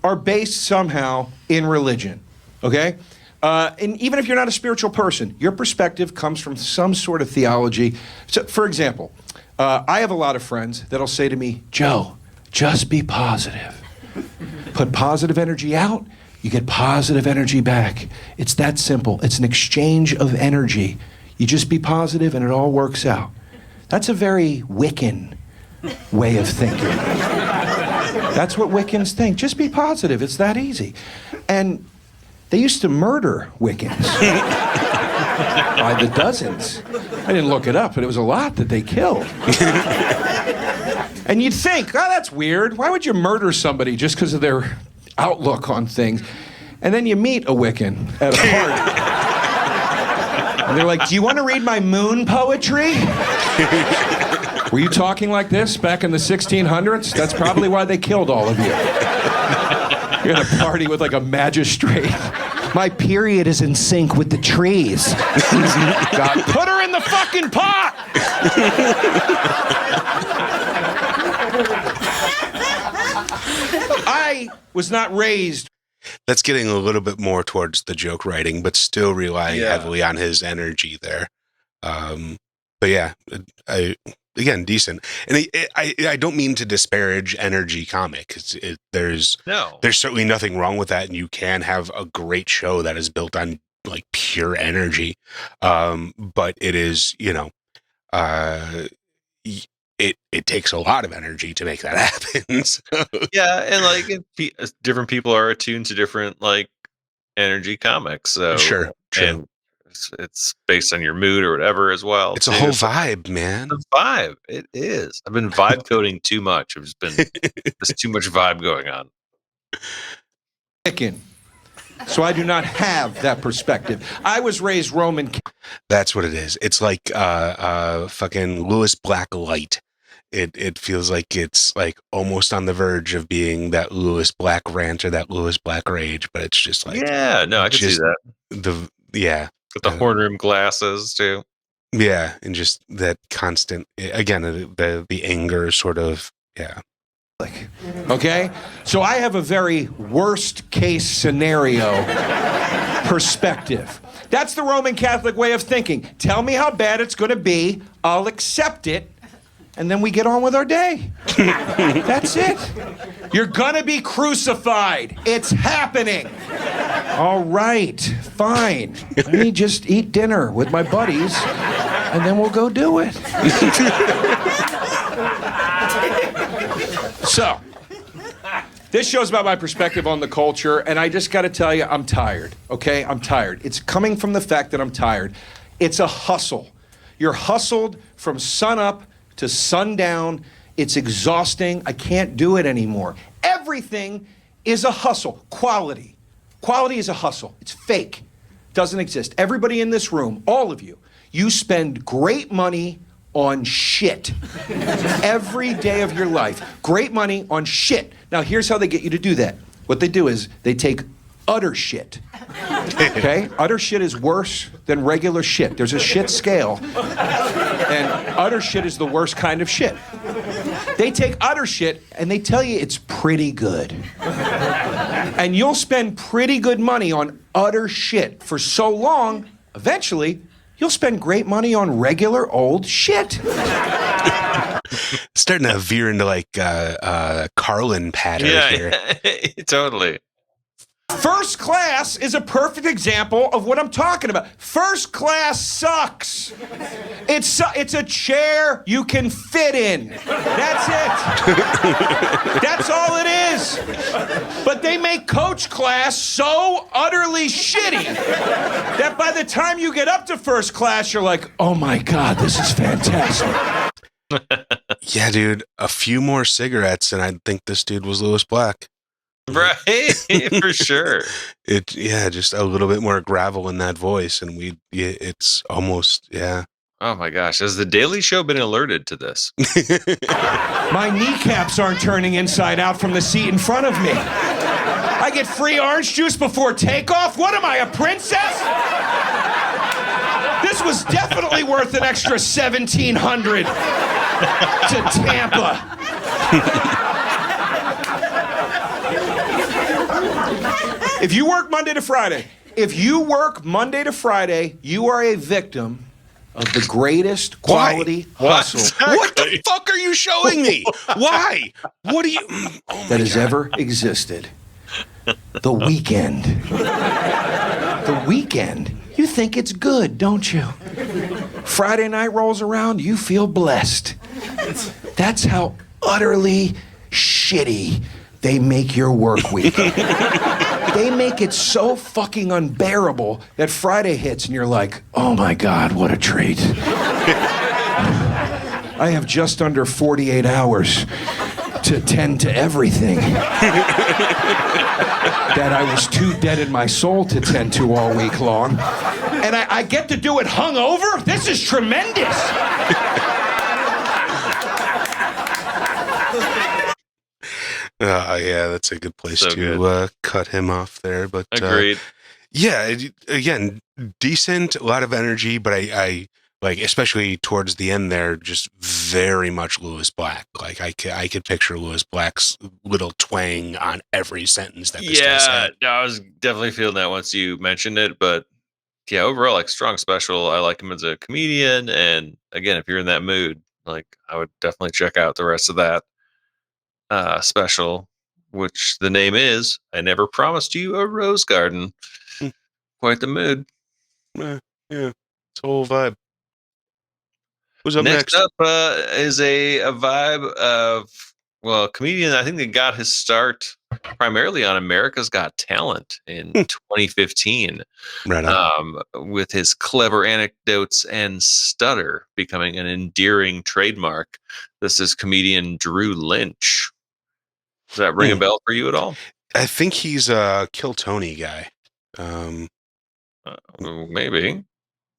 Speaker 1: are based somehow in religion. Okay? And even if you're not a spiritual person, your perspective comes from some sort of theology. So, for example, I have a lot of friends that'll say to me, Joe, just be positive. Put positive energy out, you get positive energy back. It's that simple. It's an exchange of energy. You just be positive and it all works out. That's a very Wiccan way of thinking. That's what Wiccans think. Just be positive. It's that easy. And they used to murder Wiccans by the dozens. I didn't look it up, but it was a lot that they killed. And you'd think, oh, that's weird. Why would you murder somebody just because of their outlook on things? And then you meet a Wiccan at a party. And they're like, do you want to read my moon poetry? Were you talking like this back in the 1600s? That's probably why they killed all of you. You're at a party with like a magistrate. My period is in sync with the trees. God, put her in the fucking pot! I was not raised.
Speaker 2: That's getting a little bit more towards the joke writing, but still relying heavily on his energy there. But yeah, again, decent. And I don't mean to disparage energy comic. There's certainly nothing wrong with that, and you can have a great show that is built on like pure energy. But it is, it takes a lot of energy to make that happen. So.
Speaker 5: Yeah, and like different people are attuned to different like energy comics. So
Speaker 2: sure.
Speaker 5: And it's based on your mood or whatever as well.
Speaker 2: It's a whole vibe, man.
Speaker 5: It's a vibe. It is. I've been vibe coding too much. There's too much vibe going on.
Speaker 1: So I do not have that perspective. I was raised Roman.
Speaker 2: That's what it is. It's like fucking Lewis Black light. It feels like it's like almost on the verge of being that Lewis Black rant or that Lewis Black rage, but it's just like
Speaker 5: I can see that. With the horn rim glasses too.
Speaker 2: Yeah, and just that constant again the anger sort of
Speaker 1: Okay, so I have a very worst case scenario perspective. That's the Roman Catholic way of thinking. Tell me how bad it's going to be, I'll accept it, and then we get on with our day. That's it. You're gonna be crucified. It's happening. All right, fine. Let me just eat dinner with my buddies, and then we'll go do it. So, this show's about my perspective on the culture, and I just gotta tell you, I'm tired, okay? I'm tired. It's coming from the fact that I'm tired. It's a hustle. You're hustled from sunup to sundown. It's exhausting. I can't do it anymore. Everything is a hustle. Quality is a hustle. It's fake. Doesn't exist. Everybody in this room, all of you, you spend great money on shit every day of your life. Great money on shit. Now, here's how they get you to do that. What they do is they take utter shit. Okay? Utter shit is worse than regular shit. There's a shit scale. And utter shit is the worst kind of shit. They take utter shit and they tell you it's pretty good. And you'll spend pretty good money on utter shit for so long, eventually, you'll spend great money on regular old shit.
Speaker 2: Starting to veer into like Carlin pattern here.
Speaker 5: Yeah, totally.
Speaker 1: First class is a perfect example of what I'm talking about. First class sucks. It's a chair you can fit in. That's it. That's all it is. But they make coach class so utterly shitty that by the time you get up to first class, you're like, oh my God, this is fantastic.
Speaker 2: Yeah, dude, a few more cigarettes and I'd think this dude was Lewis Black.
Speaker 5: Right, for sure.
Speaker 2: Just a little bit more gravel in that voice, and it's almost,
Speaker 5: Oh my gosh, has the Daily Show been alerted to this?
Speaker 1: My kneecaps aren't turning inside out from the seat in front of me. I get free orange juice before takeoff? What am I, a princess? This was definitely worth an extra $1,700 to Tampa. If you work Monday to Friday, you are a victim of the greatest quality hustle
Speaker 2: What the fuck are you showing me? Why? What do you? Oh
Speaker 1: that has ever existed. The Weekend. The Weekend. You think it's good, don't you? Friday night rolls around, you feel blessed. That's how utterly shitty they make your work week. They make it so fucking unbearable that Friday hits and you're like, oh my God, what a treat. I have just under 48 hours to tend to everything that I was too dead in my soul to tend to all week long. And I get to do it hungover? This is tremendous.
Speaker 2: Yeah, that's a good place to cut him off there. But
Speaker 5: Agreed.
Speaker 2: Yeah, again, decent, a lot of energy, but I like, especially towards the end there, just very much Lewis Black. Like I could picture Lewis Black's little twang on every sentence that this guy said.
Speaker 5: No, I was definitely feeling that once you mentioned it, but yeah, overall, like strong special. I like him as a comedian, and again, if you're in that mood, like I would definitely check out the rest of that special, which the name is "I Never Promised You a Rose Garden." Quite the mood.
Speaker 2: Yeah, it's a whole vibe. Who's up
Speaker 5: Next
Speaker 2: next?
Speaker 5: up is a vibe of, well, a comedian. I think that got his start primarily on America's Got Talent in 2015.
Speaker 2: Right on.
Speaker 5: With his clever anecdotes and stutter becoming an endearing trademark. This is comedian Drew Lynch. Does that ring a bell for you at all?
Speaker 2: I think he's a Kill Tony guy.
Speaker 5: Maybe.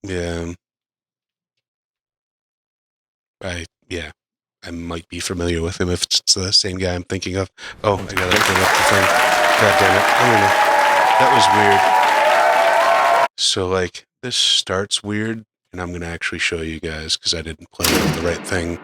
Speaker 2: Yeah. I might be familiar with him if it's the same guy I'm thinking of. Oh, I gotta bring up the thing. God damn it. That was weird. So, like, this starts weird, and I'm gonna actually show you guys because I didn't play the right thing.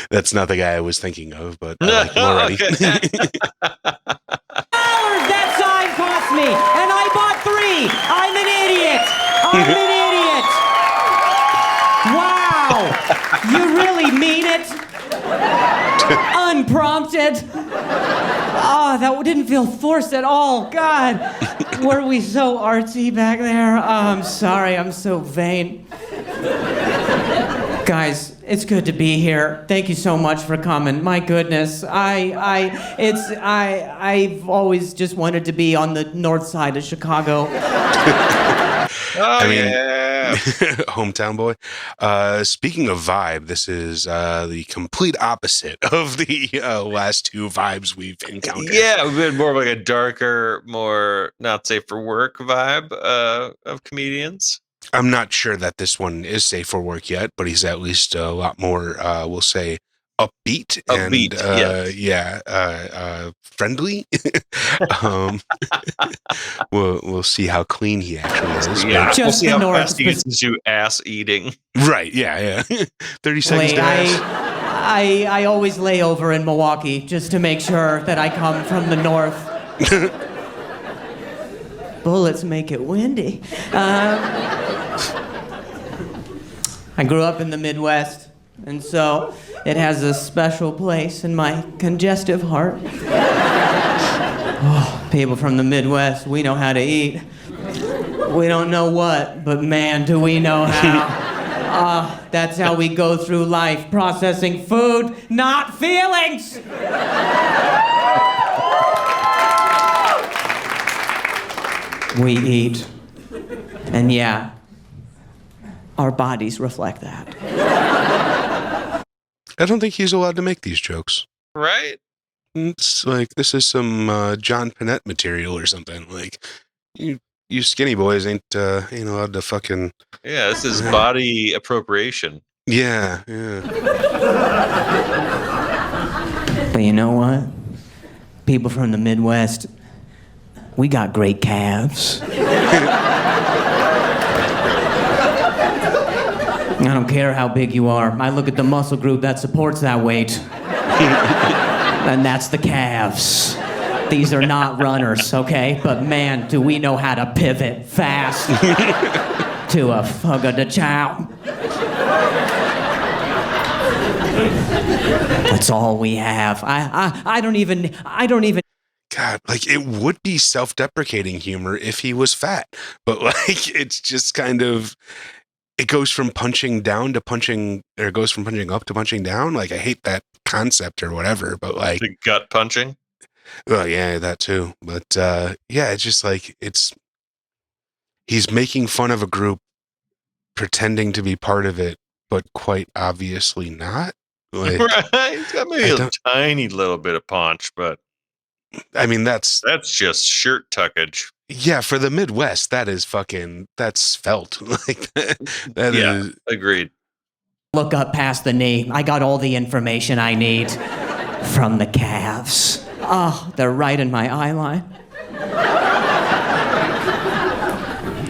Speaker 2: That's not the guy I was thinking of, but I like him already.
Speaker 4: That sign cost me, and I bought 3. I'm an idiot. I'm an idiot. Wow, you really mean it? Unprompted. Oh, that didn't feel forced at all. God, were we so artsy back there? Oh, I'm sorry, I'm so vain. Guys, it's good to be here. Thank you so much for coming. My goodness, I've always just wanted to be on the north side of Chicago.
Speaker 2: Hometown boy. Speaking of vibe, this is the complete opposite of the last 2 vibes we've encountered.
Speaker 5: Yeah, we've been more of like a darker, more not safe for work vibe of comedians.
Speaker 2: I'm not sure that this one is safe for work yet, but he's at least a lot more, we'll say, upbeat and friendly. We'll see how clean he actually is.
Speaker 5: Yeah,
Speaker 4: Just
Speaker 5: we'll see how
Speaker 4: north
Speaker 5: fast he gets into ass eating.
Speaker 2: Right? Yeah. 30 seconds to ass.
Speaker 4: I always lay over in Milwaukee just to make sure that I come from the north. Bullets make it windy. I grew up in the Midwest, and so it has a special place in my congestive heart. Oh, people from the Midwest, we know how to eat. We don't know what, but man, do we know how. That's how we go through life, processing food, not feelings. We eat. And yeah, our bodies reflect that.
Speaker 2: I don't think he's allowed to make these jokes.
Speaker 5: Right?
Speaker 2: It's like, this is some John Panette material or something. Like, you you skinny boys ain't allowed to fucking.
Speaker 5: Yeah, this is body appropriation.
Speaker 2: Yeah.
Speaker 4: But you know what? People from the Midwest, we got great calves. I don't care how big you are. I look at the muscle group that supports that weight. And that's the calves. These are not runners, okay? But man, do we know how to pivot fast to a fugga de chow. That's all we have. I don't even.
Speaker 2: God, like it would be self-deprecating humor if he was fat, but like it's just kind of. It goes from punching down to punching, or it goes from punching up to punching down. Like, I hate that concept or whatever, but like.
Speaker 5: The gut punching?
Speaker 2: Well, yeah, that too. But yeah, it's just like, he's making fun of a group, pretending to be part of it, but quite obviously not. Like,
Speaker 5: Right? He's got maybe a tiny little bit of punch, but.
Speaker 2: I mean, that's
Speaker 5: just shirt tuckage.
Speaker 2: Yeah, for the Midwest, that's felt. Like that
Speaker 5: yeah,
Speaker 2: is
Speaker 5: agreed.
Speaker 4: Look up past the knee. I got all the information I need from the calves. Oh, they're right in my eye line.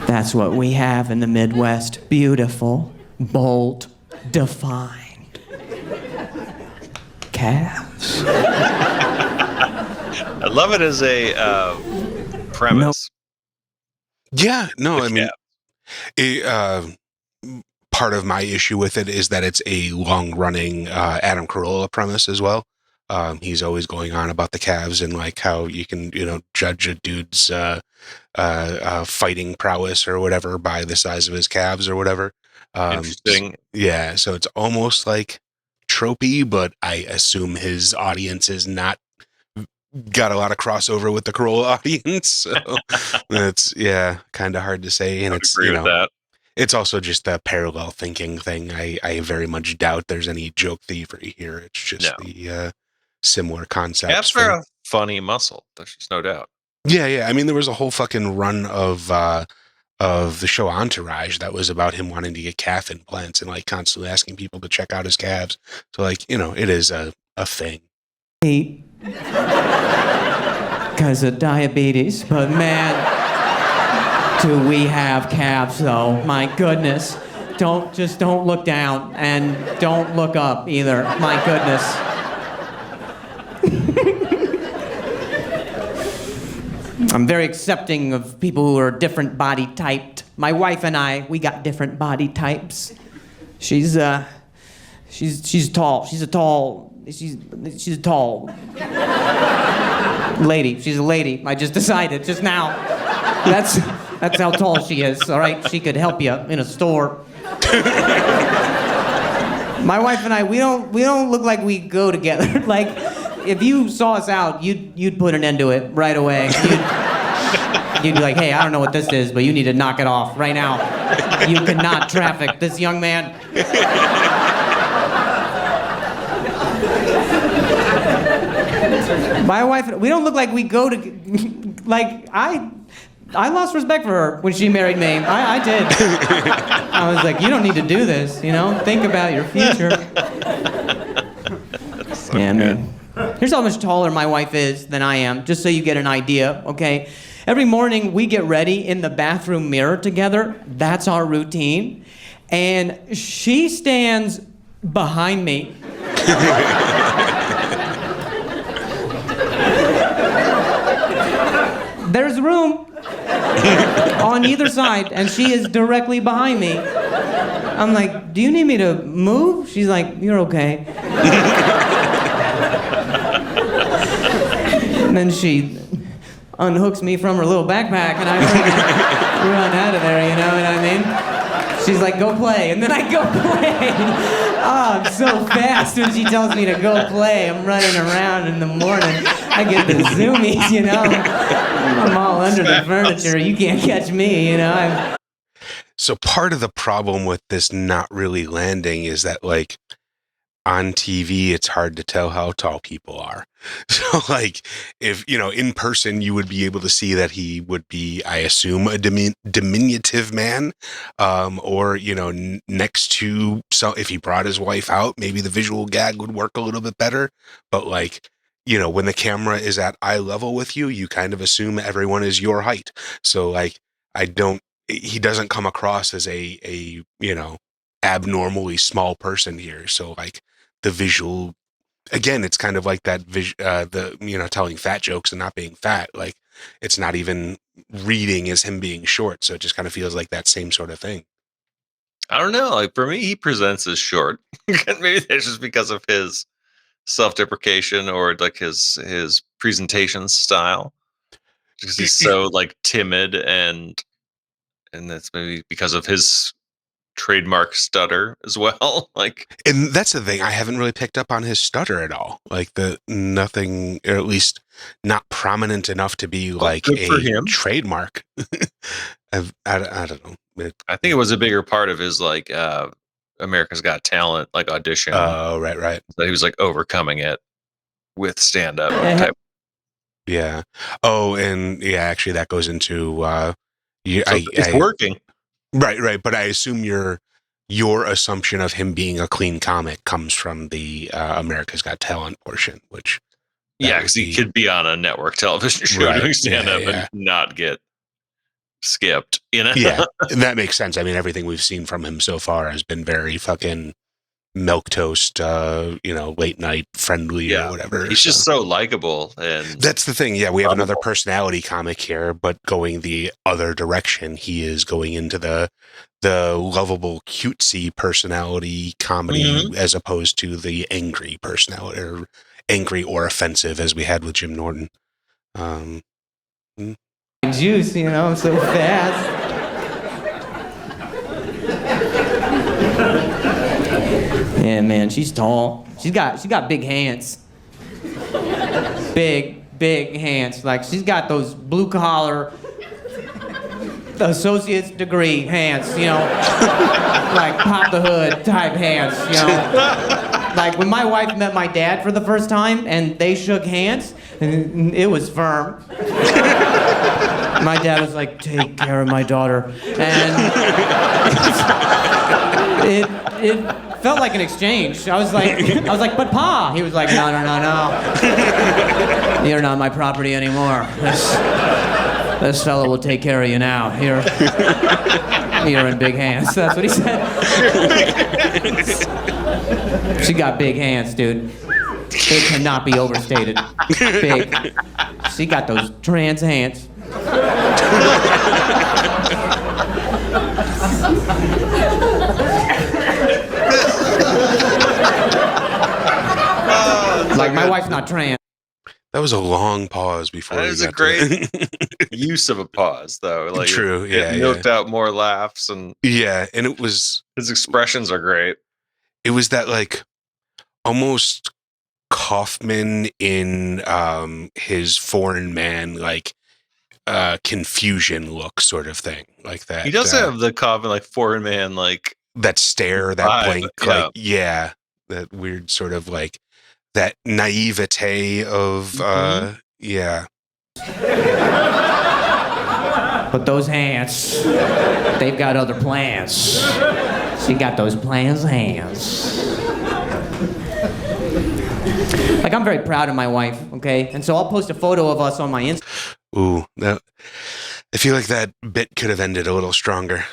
Speaker 4: That's what we have in the Midwest. Beautiful, bold, defined calves.
Speaker 5: I love it as a premise.
Speaker 2: Yeah, no, I mean, part of my issue with it is that it's a long-running Adam Carolla premise as well. He's always going on about the calves and like how you can, judge a dude's fighting prowess or whatever by the size of his calves or whatever.
Speaker 5: Interesting.
Speaker 2: Yeah, so it's almost like tropey, but I assume his audience is not got a lot of crossover with the Carolla audience. So that's kind of hard to say, and it's
Speaker 5: agree with that.
Speaker 2: It's also just a parallel thinking thing. I very much doubt there's any joke thievery here. It's just the similar concepts.
Speaker 5: Calves are a funny muscle. There's just no doubt.
Speaker 2: Yeah. I mean, there was a whole fucking run of the show Entourage that was about him wanting to get calf implants and like constantly asking people to check out his calves. So like, it is a thing.
Speaker 4: Because of diabetes, but man, do we have calves though? My goodness. Don't look down and don't look up either. My goodness. I'm very accepting of people who are different body typed. My wife and I, we got different body types. She's tall. She's a tall lady. She's a lady. I just decided just now. That's how tall she is, all right? She could help you in a store. My wife and I, we don't look like we go together. Like, if you saw us out, you'd put an end to it right away. You'd be like, hey, I don't know what this is, but you need to knock it off right now. You cannot traffic this young man. My wife, we don't look like we go to, like, I lost respect for her when she married me. I did. I was like, you don't need to do this, Think about your future. Yeah, man. Here's how much taller my wife is than I am, just so you get an idea, okay? Every morning, we get ready in the bathroom mirror together. That's our routine. And she stands behind me. There's room on either side, and she is directly behind me. I'm like, do you need me to move? She's like, you're okay. And then she unhooks me from her little backpack, and I run out of there, you know what I mean? She's like, go play, and then I go play. Oh, I'm so fast when she tells me to go play. I'm running around in the morning. I get the zoomies, I'm all under the furniture. You can't catch me,
Speaker 2: So part of the problem with this not really landing is that, like, on TV, it's hard to tell how tall people are. So, like, if, in person, you would be able to see that he would be, I assume, a diminutive man, or, next to, if he brought his wife out, maybe the visual gag would work a little bit better. But, like, when the camera is at eye level with you, you kind of assume everyone is your height. So, like, he doesn't come across as a abnormally small person here. So, like, the visual, again, it's kind of like that telling fat jokes and not being fat. Like, it's not even reading as him being short. So it just kind of feels like that same sort of thing.
Speaker 5: I don't know. Like, for me, he presents as short. Maybe that's just because of his self-deprecation or like his presentation style. Because he's so like timid and that's maybe because of his trademark stutter as well. Like,
Speaker 2: and that's the thing, I haven't really picked up on his stutter at all. Like, nothing, or at least not prominent enough to be like a trademark. I don't know.
Speaker 5: I think it was a bigger part of his like America's Got Talent like audition.
Speaker 2: Oh, right.
Speaker 5: So he was like overcoming it with stand-up type.
Speaker 2: Yeah. Oh, and yeah, actually that goes into
Speaker 5: it's working.
Speaker 2: Right. But I assume your assumption of him being a clean comic comes from the America's Got Talent portion, which
Speaker 5: because he could be on a network television show doing stand-up and not get skipped.
Speaker 2: Yeah, and that makes sense. I mean, everything we've seen from him so far has been very fucking milquetoast, late night friendly or whatever.
Speaker 5: He's just so likable, and
Speaker 2: that's the thing. Yeah, we have another personality comic here, but going the other direction. He is going into the lovable, cutesy personality comedy as opposed to the angry personality, or angry or offensive, as we had with Jim Norton.
Speaker 4: Juice, so fast. Yeah, man, she's tall. She's got big hands. Big hands. Like, she's got those blue collar associate's degree hands, like pop the hood type hands, Like, when my wife met my dad for the first time and they shook hands, it was firm. My dad was like, "Take care of my daughter," and it felt like an exchange. I was like, "But Pa," he was like, "No, you're not my property anymore. This fella will take care of you now. You're in big hands." That's what he said. She got big hands, dude. It cannot be overstated. Big. She got those trans hands. Like, my wife's not trans.
Speaker 2: That was a long pause before.
Speaker 5: That is a great use of a pause, though. Like,
Speaker 2: true,
Speaker 5: it milked out more laughs, and
Speaker 2: and it was,
Speaker 5: his expressions are great.
Speaker 2: It was that, like, almost Kaufman in his foreign man, like, confusion look sort of thing, like that.
Speaker 5: He does have the Kaufman, like, foreign man, like,
Speaker 2: that stare, that
Speaker 5: vibe,
Speaker 2: blank, that weird sort of, like, that naivete of
Speaker 4: But those hands, they've got other plans. She got those plans hands. Like, I'm very proud of my wife, okay? And so I'll post a photo of us on my Instagram.
Speaker 2: Ooh, I feel like that bit could have ended a little stronger.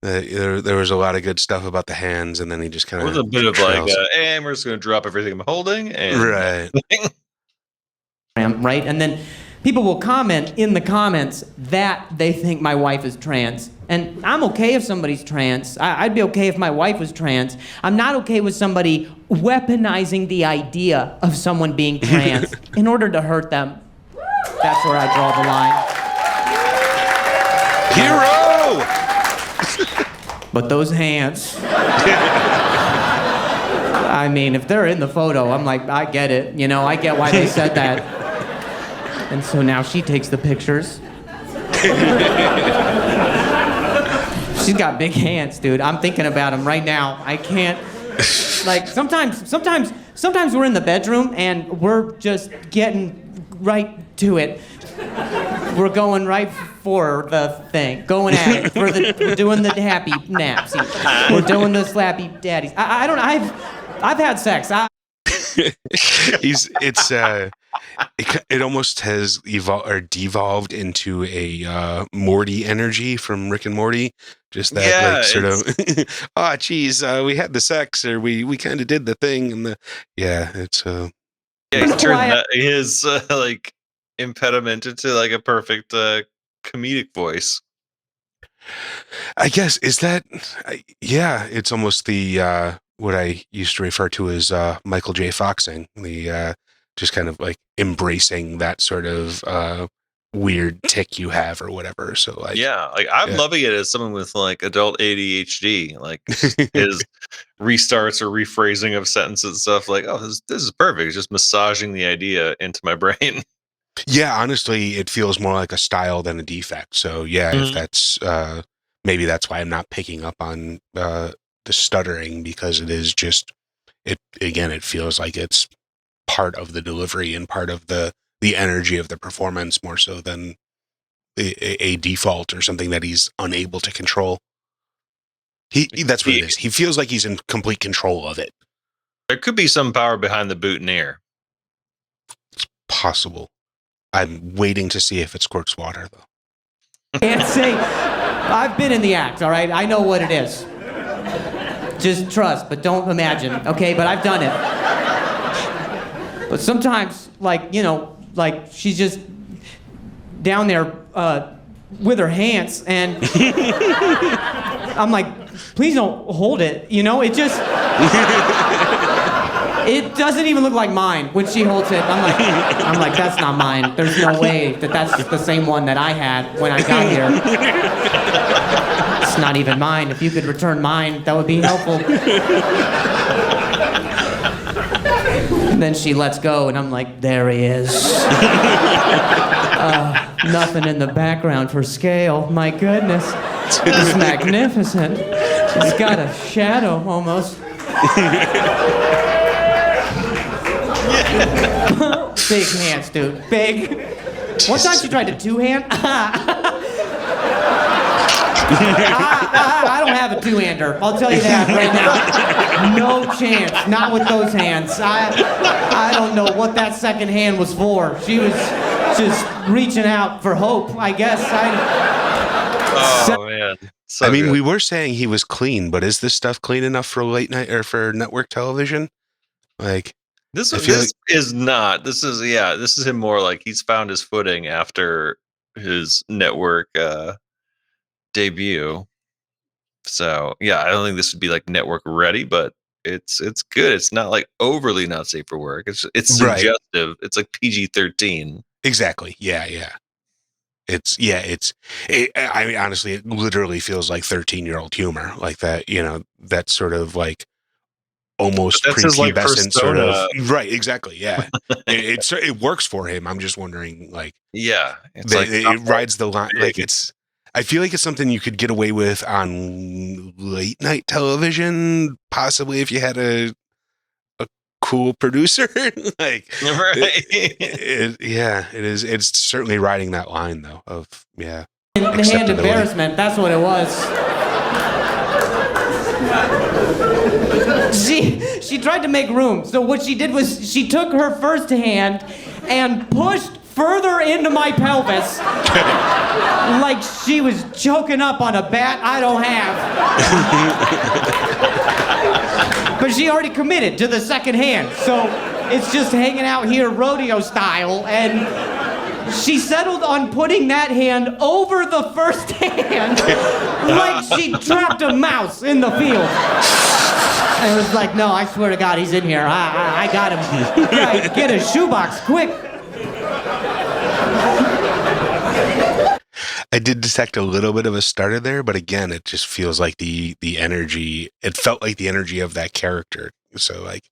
Speaker 2: There was a lot of good stuff about the hands, and then he just kind of...
Speaker 5: It was a bit of like, and we're just going to drop everything I'm holding. And
Speaker 2: right.
Speaker 4: Right? And then people will comment in the comments that they think my wife is trans. And I'm okay if somebody's trans. I'd be okay if my wife was trans. I'm not okay with somebody weaponizing the idea of someone being trans in order to hurt them. That's where I draw the line.
Speaker 2: Hero!
Speaker 4: But those hands. I mean, if they're in the photo, I'm like, I get it. I get why they said that. And so now she takes the pictures. She's got big hands, dude. I'm thinking about them right now. I can't. Like sometimes we're in the bedroom and we're just getting right to it. We're going right for the thing, going at it. We're doing the happy naps. We're doing the slappy daddies. I've had sex.
Speaker 2: It almost has devolved into a Morty energy from Rick and Morty. Just that like sort of oh geez, we had the sex or we kind of did the thing and it's
Speaker 5: he's turned his like impediment into like a perfect comedic voice.
Speaker 2: I guess it's almost the what I used to refer to as Michael J. Foxing, the just kind of like embracing that sort of weird tick you have or whatever. So like
Speaker 5: I'm loving it as someone with like adult ADHD, like his restarts or rephrasing of sentences and stuff like, oh, this is perfect. It's just massaging the idea into my brain.
Speaker 2: Yeah, honestly, it feels more like a style than a defect. So if that's maybe that's why I'm not picking up on the stuttering, because it is just it feels like it's part of the delivery and part of the energy of the performance more so than a default or something that he's unable to control. That's what it is. He feels like he's in complete control of it.
Speaker 5: There could be some power behind the boutonniere.
Speaker 2: It's possible. I'm waiting to see if it squirts water, though.
Speaker 4: Can't say. I've been in the act, all right? I know what it is. Just trust, but don't imagine, okay? But I've done it. But sometimes, like, like she's just down there with her hands, and I'm like, please don't hold it, It just... It doesn't even look like mine when she holds it. I'm like, that's not mine. There's no way that's the same one that I had when I got here. It's not even mine. If you could return mine, that would be helpful. And then she lets go, and I'm like, there he is. Nothing in the background for scale. My goodness. It's magnificent. It's got a shadow almost. Big hands, dude. Big. One time she tried to two-hand. I don't have a two-hander. I'll tell you that right now. No chance. Not with those hands. I don't know what that second hand was for. She was just reaching out for hope, I guess.
Speaker 5: Oh, man. So
Speaker 2: I mean,
Speaker 5: good.
Speaker 2: we were saying he was clean, but is this stuff clean enough for late night or for network television? Like...
Speaker 5: This is not. This is him more like he's found his footing after his network debut. So I don't think this would be like network ready, but it's good. It's not like overly not safe for work. It's suggestive. Right. It's like PG-13.
Speaker 2: Exactly. Yeah. I mean, honestly, it literally feels like 13-year-old humor, like that. That sort of like. Almost prepubescent sort of right, exactly. Yeah, it works for him. I'm just wondering, like,
Speaker 5: it's
Speaker 2: it rides the line. Like I feel like it's something you could get away with on late night television, possibly if you had a cool producer. Like,
Speaker 5: right?
Speaker 2: It is. It's certainly riding that line though. Of
Speaker 4: the hand embarrassment. That's what it was. She tried to make room. So what she did was she took her first hand and pushed further into my pelvis like she was choking up on a bat I don't have. But she already committed to the second hand. So it's just hanging out here rodeo style, and she settled on putting that hand over the first hand like she trapped a mouse in the field. And it was like, no, I swear to God, he's in here. I got him. Right, get a shoebox, quick.
Speaker 2: I did detect a little bit of a stutter there, but again, it just feels like the energy. It felt like the energy of that character. So like,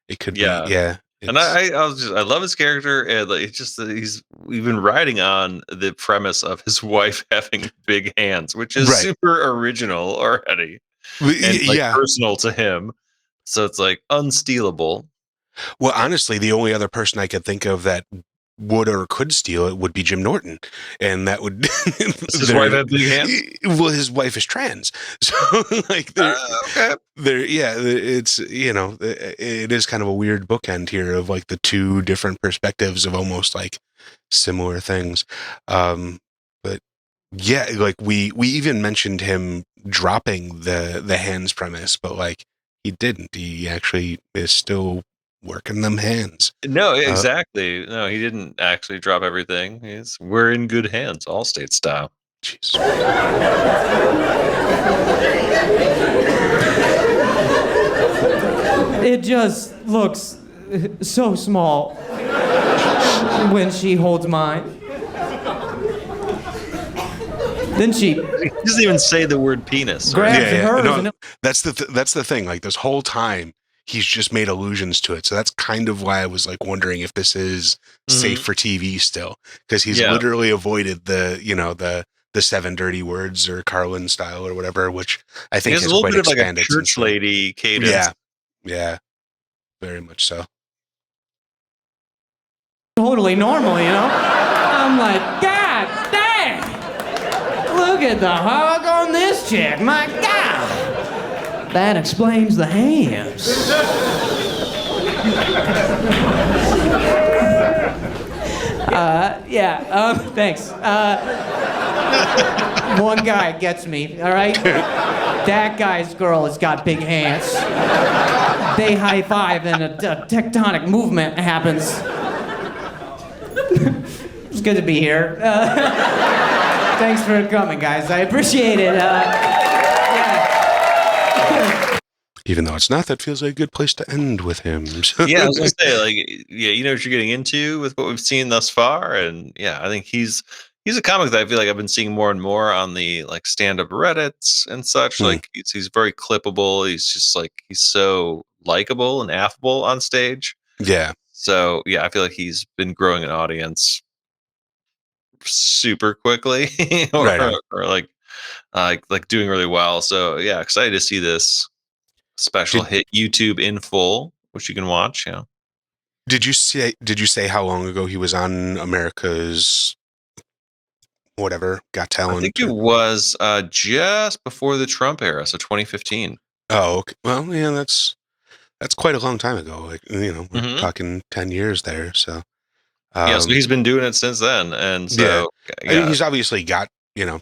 Speaker 2: it could be, yeah.
Speaker 5: And I love his character, and like, it's just that we've been riding on the premise of his wife having big hands, which is super original already, and personal to him. So it's like unstealable.
Speaker 2: Well, honestly, the only other person I could think of that would or could steal it would be Jim Norton, and that would.
Speaker 5: Does his wife have big hands?
Speaker 2: Well, his wife is trans, so like,
Speaker 5: Okay.
Speaker 2: yeah, it's it is kind of a weird bookend here of like the two different perspectives of almost like similar things, but yeah, like we even mentioned him dropping the hands premise, but like he didn't. He actually is still working them hands.
Speaker 5: No, exactly. No, he didn't actually drop everything. We're in good hands, Allstate style.
Speaker 2: Jesus.
Speaker 4: It just looks so small when she holds mine. Then she
Speaker 5: He doesn't even say the word penis.
Speaker 4: grabs
Speaker 2: Yeah, yeah.
Speaker 4: hers.
Speaker 2: No,
Speaker 4: and
Speaker 2: that's the thing. Like this whole time, he's just made allusions to it. So that's kind of why I was like wondering if this is safe for TV still, because he's literally avoided the 7 dirty words or Carlin style or whatever, which I think
Speaker 5: has
Speaker 2: has
Speaker 5: a little
Speaker 2: quite
Speaker 5: bit of like a
Speaker 2: expanded.
Speaker 5: church lady cadence.
Speaker 2: Yeah, very much so.
Speaker 4: totally normal, you know? I'm like, God dang! Look at the hug on this chick, my God! That explains the hands. Thanks. One guy gets me, all right? That guy's girl has got big hands. They high five and a tectonic movement happens. It's good to be here. Thanks for coming, guys. I appreciate it.
Speaker 2: Even though it's not, that feels like a good place to end with him.
Speaker 5: Yeah, I was gonna say, like, yeah, you know what you're getting into with what we've seen thus far, and yeah, I think he's a comic that I feel like I've been seeing more and more on the like stand-up Reddits and such. Like, he's very clippable. He's just like he's so likable and affable on stage.
Speaker 2: Yeah.
Speaker 5: So yeah, I feel like he's been growing an audience super quickly, or like doing really well. So yeah, excited to see this special hit YouTube in full, which you can watch. Yeah.
Speaker 2: Did you say how long ago he was on America's whatever Got Talent?
Speaker 5: I think it was just before the Trump era, so 2015.
Speaker 2: Oh, okay. Well, yeah, that's quite a long time ago. Like, we're talking 10 years there. So
Speaker 5: yeah, so he's been doing it since then, and so
Speaker 2: I mean, he's obviously got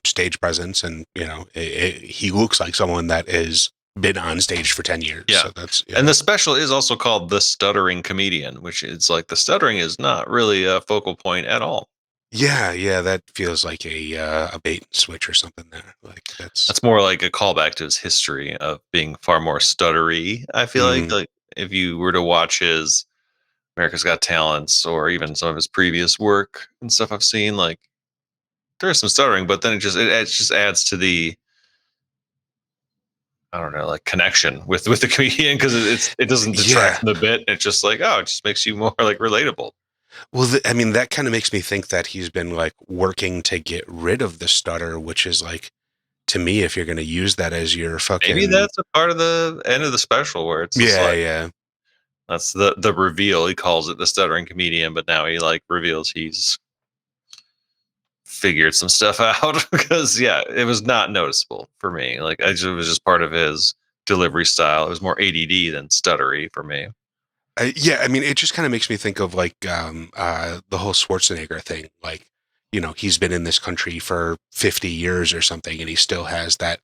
Speaker 2: stage presence, and he looks like someone that has been on stage for 10 years.
Speaker 5: Yeah.
Speaker 2: So that's
Speaker 5: and the special is also called The Stuttering Comedian, which is like the stuttering is not really a focal point at all.
Speaker 2: Yeah, that feels like a bait and switch or something there. Like
Speaker 5: that's more like a callback to his history of being far more stuttery. I feel like if you were to watch his America's Got Talents or even some of his previous work and stuff I've seen, like there's some stuttering, but then it just adds to the, I don't know, like connection with the comedian, because it doesn't detract from the bit. It's just like, oh, it just makes you more like relatable.
Speaker 2: Well, I mean, that kind of makes me think that he's been like working to get rid of the stutter, which is like, to me, if you're going to use that as your fucking,
Speaker 5: maybe that's a part of the end of the special where it's that's the reveal. He calls it The Stuttering Comedian, but now he like reveals he's figured some stuff out, because it was not noticeable for me. Like it was just part of his delivery style. It was more ADD than stuttery for me.
Speaker 2: I mean, it just kind of makes me think of like the whole Schwarzenegger thing. Like, he's been in this country for 50 years or something, and he still has that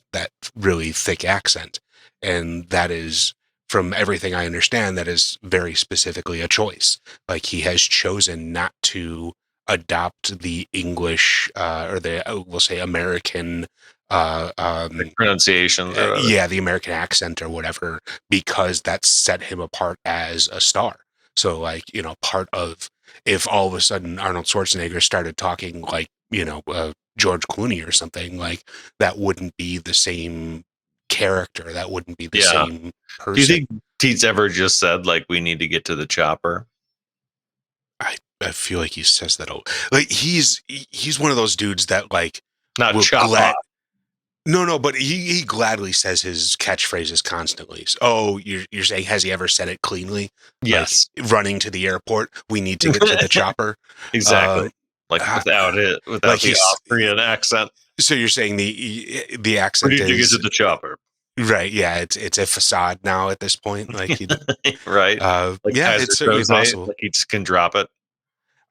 Speaker 2: really thick accent. And that is, from everything I understand, that is very specifically a choice. Like, he has chosen not to adopt the English or we'll say American
Speaker 5: pronunciation,
Speaker 2: the American accent or whatever, because that set him apart as a star. So like, part of, if all of a sudden Arnold Schwarzenegger started talking like George Clooney or something, like that wouldn't be the same character, that wouldn't be the same person.
Speaker 5: Do you think Teets ever just said like, we need to get to the chopper?
Speaker 2: I feel like he says that. Like he's one of those dudes that like
Speaker 5: not chop off.
Speaker 2: No, but he gladly says his catchphrases constantly. So, oh, you're saying, has he ever said it cleanly?
Speaker 5: Yes.
Speaker 2: Like, running to the airport, we need to get to the chopper.
Speaker 5: Exactly. Without the Austrian accent.
Speaker 2: So you're saying the accent
Speaker 5: We need to get
Speaker 2: is
Speaker 5: to the chopper.
Speaker 2: right? Yeah, it's a facade now at this point. Like,
Speaker 5: right?
Speaker 2: yeah,
Speaker 5: Kaiser
Speaker 2: it's certainly
Speaker 5: Soze,
Speaker 2: possible.
Speaker 5: Like he just can drop it.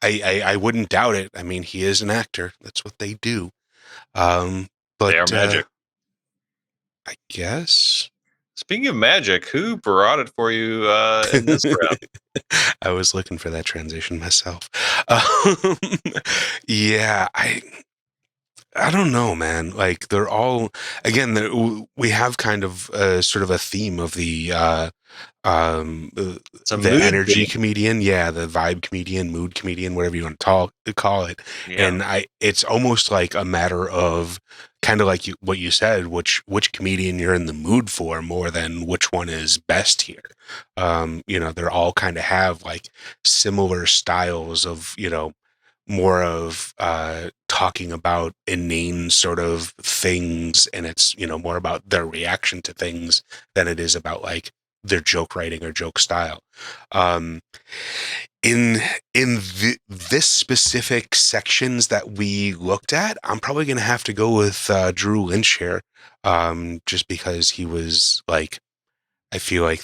Speaker 2: I wouldn't doubt it. I mean, he is an actor. That's what they do. But
Speaker 5: They are magic.
Speaker 2: I guess.
Speaker 5: Speaking of magic, who brought it for you in this round?
Speaker 2: I was looking for that transition myself. Yeah, I don't know, man. Like, they're all, again, we have kind of sort of a theme of the energy comedian, the vibe comedian, mood comedian, whatever you want to call it.
Speaker 5: Yeah.
Speaker 2: And it's almost like a matter of kind of like what you said, which comedian you're in the mood for more than which one is best here. They're all kind of have like similar styles of, more of talking about inane sort of things, and it's more about their reaction to things than it is about like their joke writing or joke style. In this specific sections that we looked at, I'm probably gonna have to go with Drew Lynch here, just because he was like, I feel like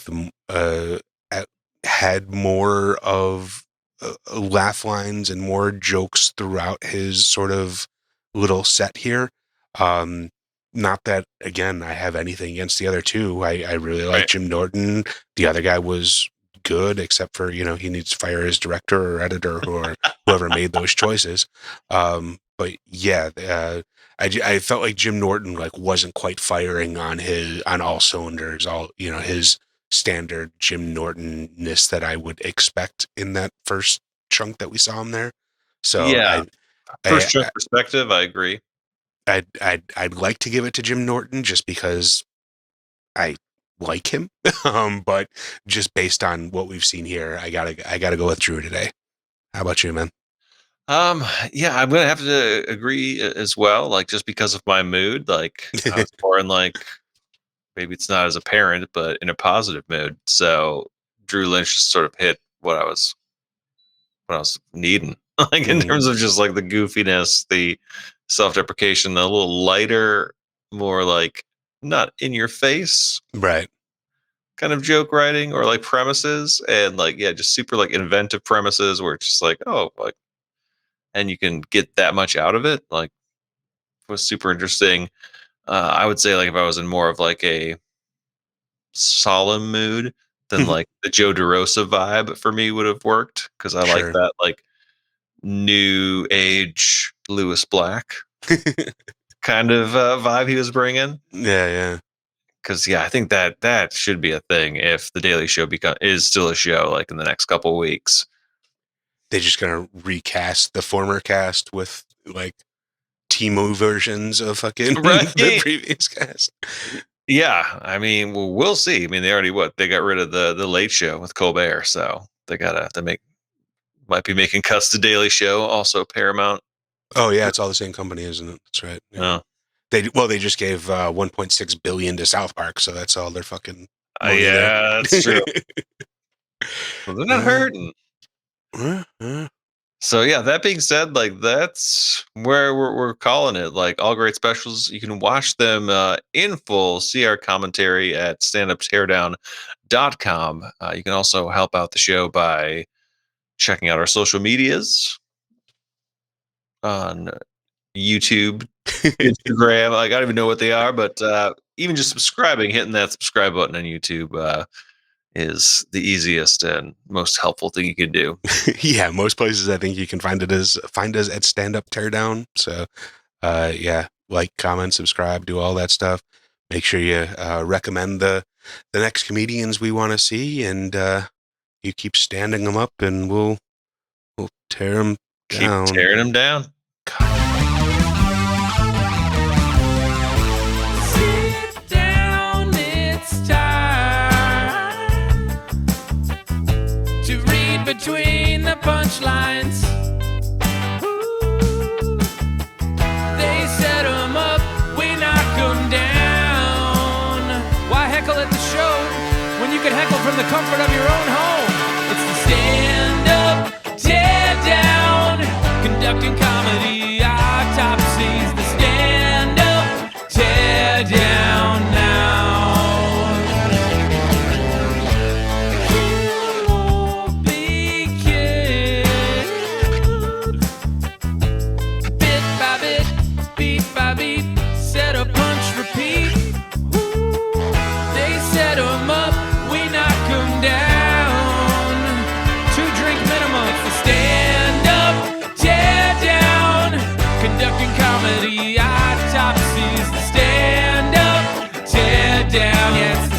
Speaker 2: had more of laugh lines and more jokes throughout his sort of little set here. Not that, again, I have anything against the other two. I really like Jim Norton. The other guy was good, except for, he needs to fire his director or editor or whoever made those choices. But yeah, I felt like Jim Norton like wasn't quite firing on all cylinders, his standard Jim Norton-ness that I would expect in that first chunk that we saw him there. So
Speaker 5: yeah, first chunk perspective, I agree.
Speaker 2: I'd like to give it to Jim Norton just because I like him, but just based on what we've seen here, I gotta go with Drew today. How about you, man?
Speaker 5: Yeah, I'm gonna have to agree as well. Like, just because of my mood, like I was more in like, maybe it's not as apparent, but in a positive mood. So Drew Lynch just sort of hit what I was needing, like in terms of just like the goofiness, the self-deprecation, a little lighter, more like not in your face,
Speaker 2: right?
Speaker 5: Kind of joke writing or like premises, and like just super like inventive premises where it's just like, oh, like, and you can get that much out of it. Like, was super interesting. I would say like if I was in more of like a solemn mood, then like the Joe DeRosa vibe for me would have worked, because I like that like new age Lewis Black kind of vibe he was bringing.
Speaker 2: Yeah.
Speaker 5: Because I think that should be a thing if the Daily Show is still a show like in the next couple of weeks.
Speaker 2: They're just gonna recast the former cast with like Timo versions of fucking the previous cast.
Speaker 5: Yeah, I mean, well, we'll see. I mean, they already they got rid of the Late Show with Colbert, so they might be making cuts to Daily Show, also Paramount.
Speaker 2: Oh yeah, it's all the same company, isn't it? That's right. Yeah. They just gave $1.6 billion to South Park, so that's all they're fucking.
Speaker 5: That's true. Well, they're not hurting. So that being said, like that's where we're calling it. Like all great specials, you can watch them in full. See our commentary at StandupTeardown.com. You can also help out the show by checking out our social medias on YouTube, Instagram. Like I don't even know what they are, but even just subscribing, hitting that subscribe button on YouTube is the easiest and most helpful thing you can do.
Speaker 2: Yeah, most places I think you can find us at Stand-Up Teardown. So like, comment, subscribe, do all that stuff. Make sure you recommend the next comedians we want to see, and you keep standing them up, and we'll tear them down.
Speaker 5: Keep tearing them down.
Speaker 3: Sit down, it's time to read between the punchlines. Ooh. They set 'em up, we knock 'em down. from the comfort of your own home. It's the Stand-Up Teardown, conducting comedy autopsies. The Stand-Up Teardown now. Who'll be killed? Bit by bit, beat by beat, set a punch, repeat. They set 'em up, we knock 'em down. 2-drink minimum, it's the Stand-Up Teardown, conducting comedy autopsies. The Stand-Up Teardown, yeah, it's